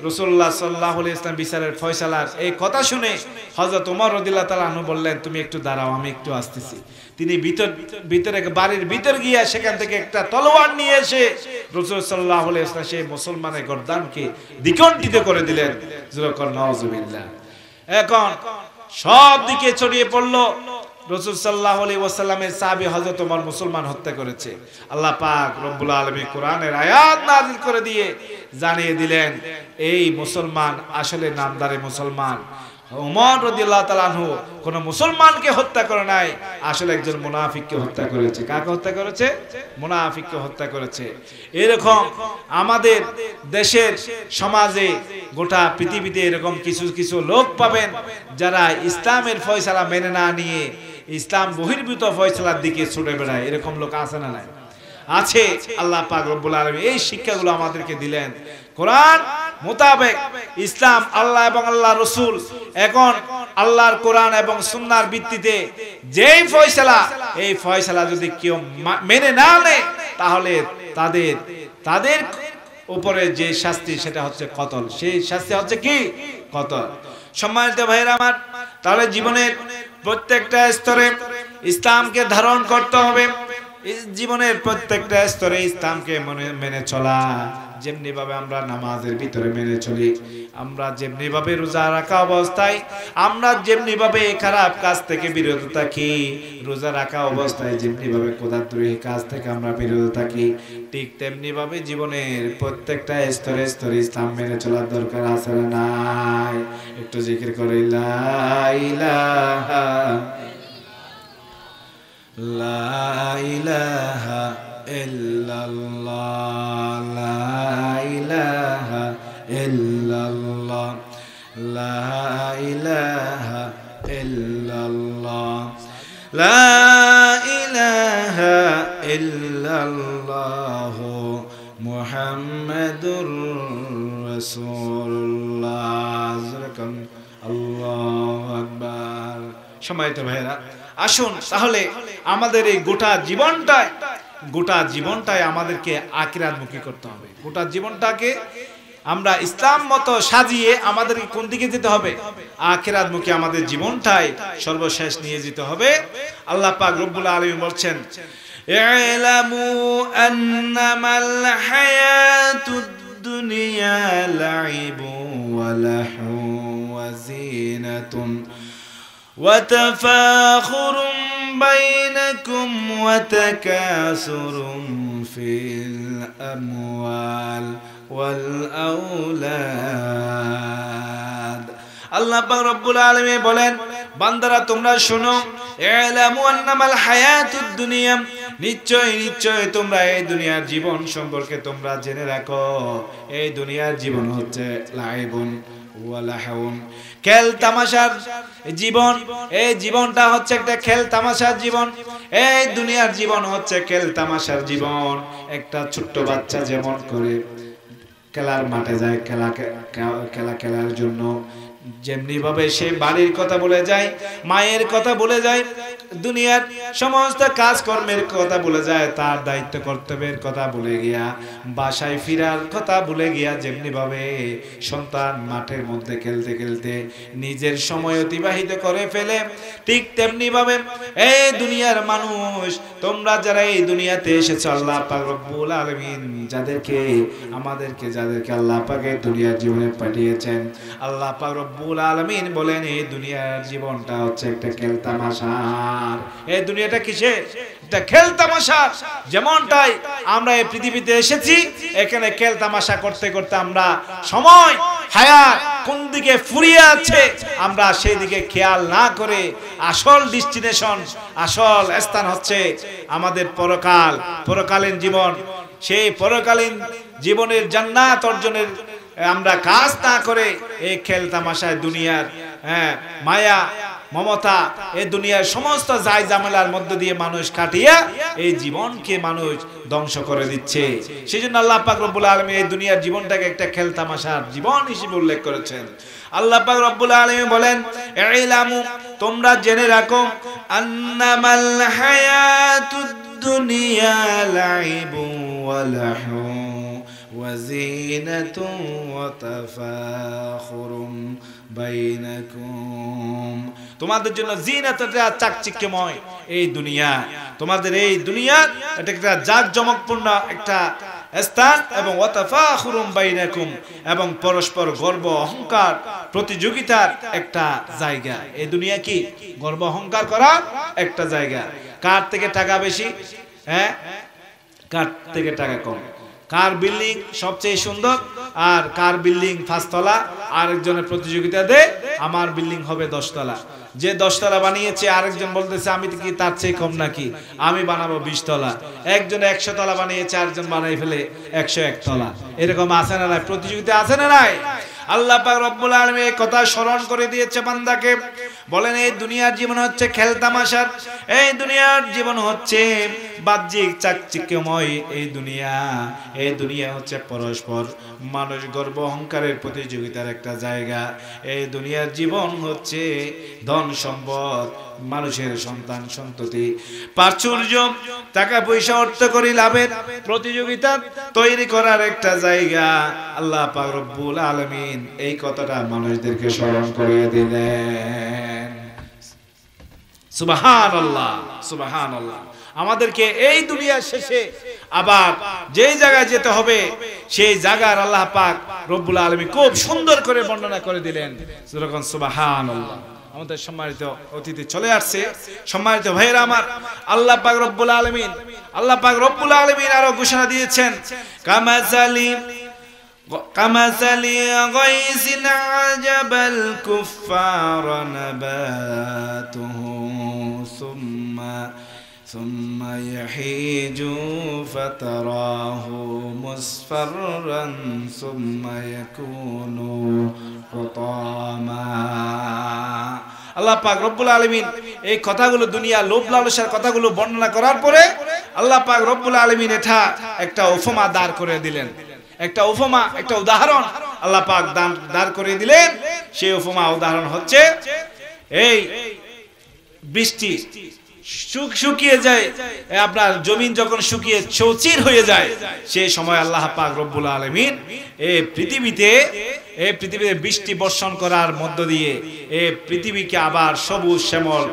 Speaker 1: রাসূলুল্লাহ সাল্লাল্লাহু আলাইহি ওয়াসাল্লাম বিচারের ফয়সালার এই কথা শুনে হযরত ওমর রাদিয়াল্লাহু তাআলা আনহু বললেন তুমি একটু দাঁড়াও, আমি একটু আসতেছি। তিনি ভিতরে বাড়ির ভিতর গিয়া সেখান থেকে একটা তলোয়ার নিয়ে এসে রাসূল সাল্লাল্লাহু আলাইহি ওয়াসাল্লাম সেই মুসলমানের গর্দানকে দ্বিখণ্ডিত করে দিলেন। যুরকন নাউজুবিল্লাহ। এখন সব দিকে ছড়িয়ে পড়লো রাসূল সাল্লাল্লাহু আলাইহি ওয়াসাল্লামের সাহাবী হযরত ওমর মুসলমান হত্যা করেছে। আল্লাহ পাক রব্বুল আলামিন কোরআনের আয়াত নাযিল করে দিয়ে জানিয়ে দিলেন এই মুসলমান আসলে নামদারি মুসলমান। ওমর রাদিয়াল্লাহু তাআলা আনহু কোন মুসলমানকে হত্যা করে নাই, আসলে একজন মুনাফিককে হত্যা করেছে। কাকে হত্যা করেছে? মুনাফিককে হত্যা করেছে। এরকম আমাদের দেশের সমাজে গোটা পৃথিবীতে এরকম কিছু কিছু লোক পাবেন যারা ইসলামের ফয়সালা মেনে না নিয়ে ইসলাম বহির্ভূত ফয়সালার দিকে ছুটে বেড়ায়। এরকম লোক আছে না নাই? আছে। আল্লাহ পাক রব্বুল আলামিন এই শিক্ষাগুলো আমাদেরকে দিলেন। কোরআন মোতাবেক ইসলাম, আল্লাহ এবং আল্লাহ রাসূল, এখন আল্লাহর কোরআন এবং সুন্নাহর ভিত্তিতে যেই ফয়সালা, এই ফয়সালা যদি কেউ মেনে না নেয় তাহলে তাদের উপরে যে শাস্তি সেটা হচ্ছে কতল। সেই শাস্তি হচ্ছে কি? কতল। সম্মানিত ভাইরা আমার, তাহলে জীবনের প্রত্যেকটা স্তরে ইসলামকে ধারণ করতে হবে। জীবনের প্রত্যেকটা স্তরে ইসলামকে মেনে চলা, যেমনি ভাবে আমরা নামাজের ভিতরে মেনে চলি, আমরা যেমনি ভাবে রোজা রাখা অবস্থায় আমরা যেমনি ভাবে খারাপ কাজ থেকে বিরত থাকি, রোজা রাখা অবস্থায় যেমনি ভাবে খোদাদ্রোহী কাজ থেকে আমরা বিরত থাকি, ঠিক তেমনি ভাবে জীবনের প্রত্যেকটা স্তরে স্তরে ইসলাম মেনে চলার দরকার আছে না নাই? একটু জিকির করে লা ইলাহা লা ইলাহা ইল্লাল্লাহ, লা ইলাহা ইল্লাল্লাহ, লা ইলাহা ইল্লাল্লাহ, লা ইলাহা ইল্লাল্লাহ মুহাম্মাদুর রাসূলুল্লাহ। আল্লাহু আকবার। সম্মানিত ভাইরা, আসুন তাহলে আমাদের এই গোটা জীবনটাই আমাদেরকে আখিরাতমুখী করতে হবে। গোটা জীবনটাকে আমরা ইসলাম মতো সাজিয়ে আমাদেরকে কোন দিকে যেতে হবে? আখিরাতমুখী আমাদের জীবনটাই সর্বশেষ নিয়ে যেতে হবে। আল্লাহ পাক রব্বুল আলামিন বলছেন, ই'লামু আন্নামাল হায়াতুদ দুনিয়া লাইবুন ওয়া লাহুন ওয়া যিনাতুন وتفاخر بينكم وتكاثر في الأموال والأولاد। আল্লাহ পাক রব্বুল আলামিন বলেন, বান্দারা তোমরা শোনো, ই'লামু আন্নামাল হায়াতুদ দুনিয়া, নিশ্চয় তোমরা এই দুনিয়ার জীবন সম্পর্কে তোমরা জেনে রাখো, এই দুনিয়ার জীবন হচ্ছে লাইবুন ওয়া লাহউন, খেল তামাশার জীবন। এই জীবনটা হচ্ছে একটা খেল তামাশার জীবন। এই দুনিয়ার জীবন হচ্ছে খেল তামাশার জীবন। একটা ছোট্ট বাচ্চা যেমন করে খেলার মাঠে যায় খেলার জন্য, যেমনি ভাবে সে বাড়ির কথা বলে যায়, মায়ের কথা বলে যায়, দুনিয়ার সমস্ত কাজকর্মের কথা বলে যায়, তার দায়িত্ব কর্তব্যের কথা ভুলে গিয়া, বাসায় ফিরার কথা ভুলে গিয়া যেমনি ভাবে সন্তান মাঠের মধ্যে খেলতে খেলতে নিজের সময় অতিবাহিত করে ফেলে, ঠিক তেমনি ভাবে এই দুনিয়ার মানুষ, তোমরা যারা এই দুনিয়াতে এসেছো, আল্লাহ পাক রব্বুল আলামিন যাদেরকে আল্লাহ পাক এই দুনিয়ার জীবনে পাঠিয়েছেন, আল্লাহ পাক রব্বুল আলামিন বলেন এই দুনিয়ার জীবনটা হচ্ছে একটা খেল তামাশা। এই দুনিয়াটা কিসের? এটা খেল তামাশা। যেমনটাই আমরা এই পৃথিবীতে এসেছি, এখানে খেল তামাশা করতে করতে আমরা সময় হায়াত কোন দিকে ফুরিয়ে আছে আমরা সেই দিকে খেয়াল না করে আসল ডেস্টিনেশন, আসল স্থান হচ্ছে আমাদের পরকাল, পরকালীন জীবন। সেই পরকালীন জীবনের জান্নাত অর্জনের আমরা কাজ না করে এই খেল তামাশায় দুনিয়ার মায়া মমতা এই দুনিয়ার সমস্ত জায় জামেলার মধ্য দিয়ে মানুষ কাটিয়ে এই জীবনকে মানুষ ধ্বংস করে দিচ্ছে। সেজন্য আল্লাহ পাক রব্বুল আলামিন এই দুনিয়ার জীবনটাকে একটা খেল তামাশার জীবন হিসেবে উল্লেখ করেছেন। আল্লাহ পাক রব্বুল আলামিন বলেন, ইলামু, তোমরা জেনে রাখো, আন্নামাল হায়াতুদ দুনিয়া লাইবুন ওয়া লাহু ওয়া যিনাতুন ওয়া তাফাখুরুম বাইনাকুম। তোমাদের জন্য জিনাতটা চাকচিক্যময় এই দুনিয়া, তোমাদের এই দুনিয়া এটা একটা জাঁকজমকপূর্ণ একটা স্থান, এবং ওয়াতাফাখুরুম বাইনাকুম, এবং পরস্পর গর্ব অহংকার প্রতিযোগিতার একটা জায়গা। এই দুনিয়া কি গর্ব অহংকার করার একটা জায়গা। কার থেকে টাকা বেশি, কার থেকে টাকা কম, কার বিল্ডিং সবচেয়ে সুন্দর আর কার বিল্ডিং 5 তলা, আরেকজনের প্রতিযোগিতা দে আমার বিল্ডিং হবে 10 তলা। যে 10 তলা বানিয়েছে আরেকজন বলতেছে আমি কি তার চেয়ে কম নাকি, আমি বানাবো 20 তলা। একজন 100 তলা বানিয়েছে, আরেকজন বানাই ফেলে 101 তলা। এরকম আছে না নাই? প্রতিযোগিতা আছে না নাই? আল্লাহ পাক রব্বুল আলামিন এই কথা স্মরণ করে দিয়েছে বান্দাকে। বলেন এই দুনিয়ার জীবন হচ্ছে খেল তামাশার, এই দুনিয়ার জীবন হচ্ছে বাহ্যিক চাকচিক্যময় এই দুনিয়া হচ্ছে পরস্পর মানুষ গর্ব অহংকারের প্রতিযোগিতার একটা জায়গা। এই দুনিয়ার জীবন হচ্ছে ধন সম্পদ, মানুষের সন্তান সন্ততি, প্রাচুর্য, টাকা পয়সা অর্থ করি লাভের প্রতিযোগিতা তৈরি করার একটা জায়গা। আল্লাহ পাক রব্বুল আলামিন এই কথাটা মানুষদেরকে স্মরণ করিয়ে দিলেন। সুবহানাল্লাহ, সুবহানাল্লাহ। আমাদেরকে এই দুনিয়ার শেষে আবার যেই জায়গায় যেতে হবে সেই জায়গার আল্লাহ পাক রব্বুল আলামিন খুব সুন্দর করে বর্ণনা করে দিলেন। সুবহানাল্লাহ। আমাদের সম্মানিত অতিথি চলে আসছে, সম্মানিত ভাইয়েরা আমার, আল্লাহ পাক রব্বুল আলামিন আরো ঘোষণা দিয়েছেন, কামাসালি গায়সিন আজাবাল কুফফারা নাবাতুহু সুম্মা ইয়াহিজু ফাতারাহু মুসফাররান সুম্মা ইয়াকুনু হুতামা। আল্লাহ পাক রব্বুল আলামিন এই কথাগুলো, দুনিয়া লোভ লালসার কথাগুলো বর্ণনা করার পরে আল্লাহ পাক রব্বুল আলামিন এটা একটা উপমা দাঁড় করে দিলেন, একটা উপমা, একটা উদাহরণ আল্লাহ পাক দাঁড় করে দিলেন। সেই উপমা উদাহরণ হচ্ছে এই বৃষ্টি শুকিয়ে যায়, আপনার জমিন যখন শুকিয়ে চৌচির হয়ে যায়, সেই সময় আল্লাহ পাক রব্বুল আলামিন এই পৃথিবীতে বৃষ্টি বর্ষণ করার মধ্য দিয়ে এই পৃথিবীকে আবার সবুজ শ্যামল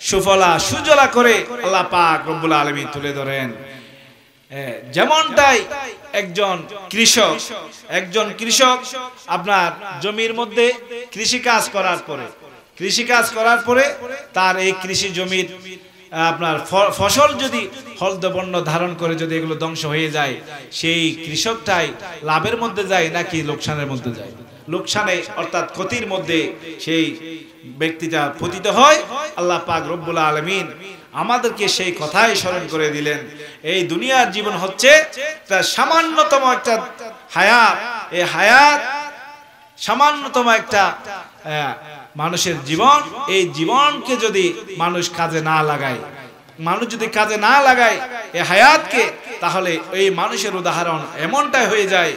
Speaker 1: সুফলা সুজলা করে আল্লাহ পাক রব্বুল আলামিন তুলে ধরেন। যেমনটাই একজন কৃষক আপনার জমির মধ্যে কৃষি কাজ করার পরে তার এই কৃষি জমির আপনার ফসল যদি হলদবর্ণ ধারণ করে যদি এগুলো ধ্বংস হয়ে যায়, সেই কৃষকটাই লাভের মধ্যে যায় নাকি লোকসানের মধ্যে যায়? লোকসানে, অর্থাৎ ক্ষতির মধ্যে সেই ব্যক্তিটা পতিত হয়। আল্লাহ পাক রব্বুল আলামিন আমাদেরকে সেই কথাই স্মরণ করে দিলেন। এই দুনিয়ার জীবন হচ্ছে তার সামান্যতম একটা হায়াত, এই হায়াত সামান্যতম একটা মানুষের জীবন। এই জীবনকে যদি মানুষ কাজে না লাগায়, এই হায়াতকে, তাহলে এই মানুষের উদাহরণ এমনটাই হয়ে যায়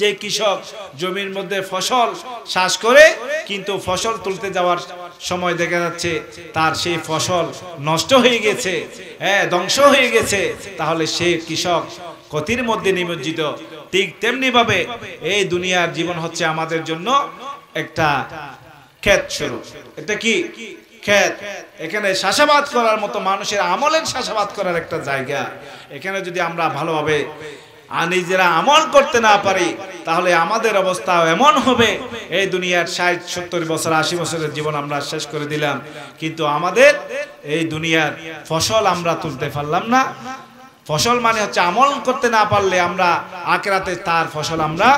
Speaker 1: যে কৃষক জমির মধ্যে ফসল চাষ করে, কিন্তু ফসল তুলতে যাওয়ার সময় দেখা যাচ্ছে তার সেই ফসল নষ্ট হয়ে গেছে, ধ্বংস হয়ে গেছে, তাহলে সেই কৃষক ক্ষতির মধ্যে নিমজ্জিত। ঠিক তেমনি ভাবে এই দুনিয়ার জীবন হচ্ছে আমাদের জন্য একটা ক্ষেত স্বরূপ। এটা কি ক্ষেত? এখানে চাষাবাদ করার মতো, মানুষের আমলের চাষাবাদ করার একটা জায়গা। এখানে যদি আমরা ভালোভাবে নিজেরা আমল করতে না পারি, তাহলে আমাদের অবস্থা এমন হবে, এই দুনিয়ার 60-70 বছর 80 বছরের জীবন আমরা শেষ করে দিলাম, কিন্তু আমাদের এই দুনিয়ার ফসল আমরা তুলতে পারলাম না, ফসল মানে হচ্ছে আমল করতে না পারলে আমরা আখিরাতে তার ফসল আমরা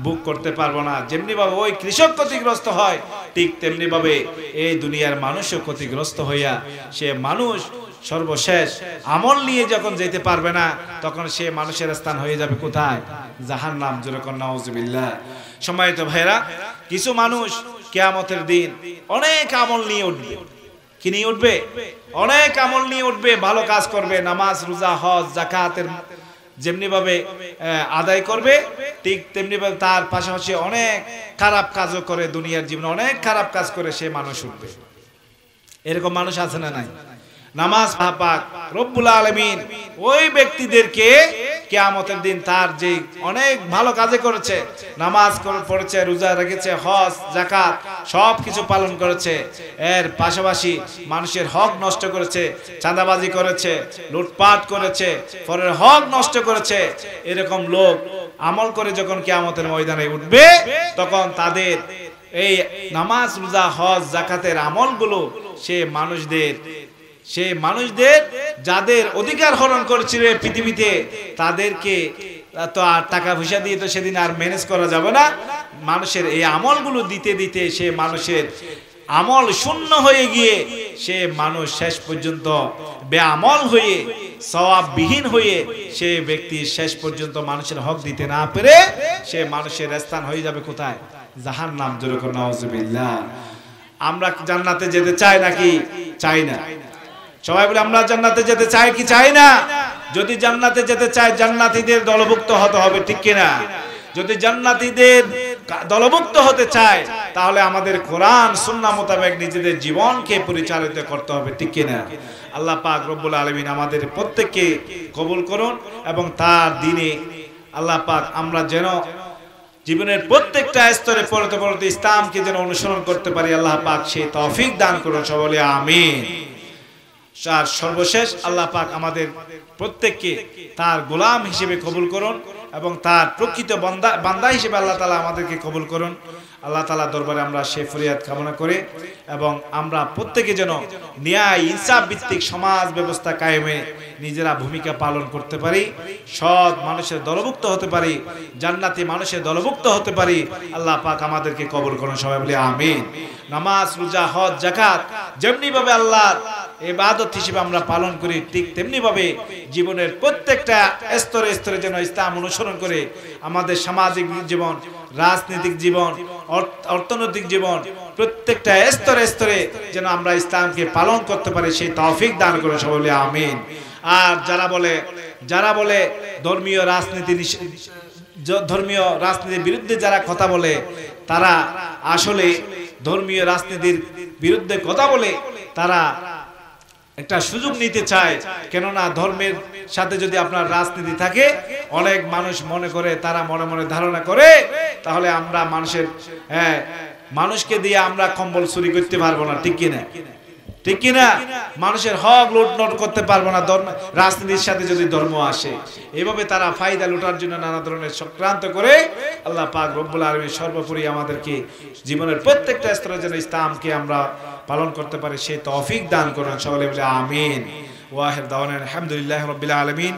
Speaker 1: ভোগ করতে পারবো না। যেমনি ভাবে ওই কৃষক ক্ষতিগ্রস্ত হয়, ঠিক তেমনি ভাবে এই দুনিয়ার মানুষও ক্ষতিগ্রস্ত হইয়া সে মানুষ সর্বশেষ আমল নিয়ে যখন যেতে পারবে না, তখন সে মানুষের স্থান হয়ে যাবে কোথায়? জাহান্নাম। যেরকম নাউজুবিল্লাহ। সম্মানিত ভাইরা, কিছু মানুষ কিয়ামতের দিন অনেক আমল নিয়ে উঠবে। কি নিয়ে উঠবে? অনেক আমল নিয়ে উঠবে, ভালো কাজ করবে, নামাজ রোজা হজ যাকাতের যেমনি ভাবে আদায় করবে, ঠিক তেমনি ভাবে তার পাশাপাশি অনেক খারাপ কাজও করে, দুনিয়ার জীবনে অনেক খারাপ কাজ করে সে মানুষ উঠবে। এরকম মানুষ আছে না নাই? নামাজ পাক রব্বুল আলামিন ওই ব্যক্তিদেরকে কিয়ামতের দিন তার যে অনেক ভালো কাজে করেছে, নামাজ পড়েছে, রোজা রেখেছে, হজ যাকাত সব কিছু পালন করেছে, এর পাশাপাশি মানুষের হক নষ্ট করেছে, চাঁদাবাজি করেছে, লুটপাট করেছে, পরের হক নষ্ট করেছে, এরকম লোক আমল করে যখন কিয়ামতের ময়দানে উঠবে, তখন তাদের এই নামাজ রোজা হজ যাকাতের আমলগুলো সে মানুষদের যাদের অধিকার হরণ করেছিল পৃথিবীতে, তাদেরকে তো আর টাকা পয়সা দিয়ে তো সেদিন আর ম্যানেজ করা যাবে না। মানুষের এই আমলগুলো দিতে দিতে সে মানুষের আমল শূন্য হয়ে গিয়ে সে মানুষ শেষ পর্যন্ত বেআমল হয়ে সওয়াববিহীন হয়ে সে ব্যক্তি শেষ পর্যন্ত মানুষের হক দিতে না পেরে সে মানুষের স্থান হয়ে যাবে কোথায়? জাহান্নাম। জোরে করে নাউজুবিল্লাহ। আমরা জান্নাতে যেতে চাই নাকি চাই না? সবাই বলে আমরা জান্নাতে যেতে চাই কি চাই না? যদি জান্নাতে যেতে চাই, জান্নাতীদের দলভুক্ত হতে হবে, ঠিক কিনা? যদি জান্নাতীদের দলভুক্ত হতে চায়, তাহলে আমাদের কোরআন সুন্নাহ মোতাবেক নিজেদের জীবনকে পরিচালিত করতে হবে, ঠিক কিনা? আল্লাহ পাক রব্বুল আলামিন আমাদের প্রত্যেককে কবুল করুন এবং তার দিনে আল্লাহ পাক আমরা যেন জীবনের প্রত্যেকটা স্তরে পড়তে পড়তে ইসলামকে যেন অনুসরণ করতে পারি, আল্লাহ পাক সেই তৌফিক দান করুন। সকলে আমিন। আর সর্বশেষ আল্লাহ পাক আমাদের প্রত্যেককে তার গোলাম হিসেবে কবুল করুন এবং তার প্রকৃত বান্দা হিসেবে আল্লাহ তাআলা আমাদেরকে কবুল করুন। আল্লাহ তাআলা দরবারে আমরা সেই ফরিয়াদ কামনা করে এবং আমরা প্রত্যেকে যেন ন্যায় ইনসাফ ভিত্তিক সমাজ ব্যবস্থা কায়েমে নিজেরা ভূমিকা পালন করতে পারি, সৎ মানুষের দলভুক্ত হতে পারি, জান্নাতি মানুষের দলভুক্ত হতে পারি। আল্লাহ পাক আমাদেরকে কবুল করুন। সবাই বলি আমিন। নামাজ রোজা হজ যাকাত যেমনি ভাবে আল্লাহর ইবাদত হিসেবে আমরা পালন করি, ঠিক তেমনি ভাবে জীবনের প্রত্যেকটা স্তরে স্তরে যেন ইসলাম অনুসরণ করে আমাদের সামাজিক জীবন, রাজনৈতিক জীবন, অর্থনৈতিক জীবন, প্রত্যেকটা স্তরে স্তরে যেন আমরা ইসলামকে পালন করতে পারি, সেই তৌফিক দান করুন। সবাই বলি আমিন। আর যারা বলে ধর্মীয় রাজনীতির বিরুদ্ধে যারা কথা বলে, তারা আসলে ধর্মীয় রাজনীতির বিরুদ্ধে কথা বলে তারা একটা সুযোগ নিতে চায়। কেননা ধর্মের সাথে যদি আপনার রাজনীতি থাকে, অনেক মানুষ মনে করে, তারা মনে মনে ধারণা করে, তাহলে আমরা মানুষকে দিয়ে আমরা কম্বল চুরি করতে পারবো না, ঠিক কিনা? ঠিক কিনা? মানুষের হক লুটনট করতে পারবো না রাজনীতির সাথে যদি ধর্ম আসে। এইভাবে তারা ফায়দা লুটার জন্য নানা ধরনের চক্রান্ত করে। আল্লাহ পাক রব্বুল আলামিন সর্বোপরি আমাদেরকে জীবনের প্রত্যেকটা স্তরে যেন ইসলামকে আমরা পালন করতে পারি, সেই তৌফিক দান করুন। সকলে বলে আমিন। ওয়াহিদ দাওয়ানা আলহামদুলিল্লাহি রাব্বিল আলামিন।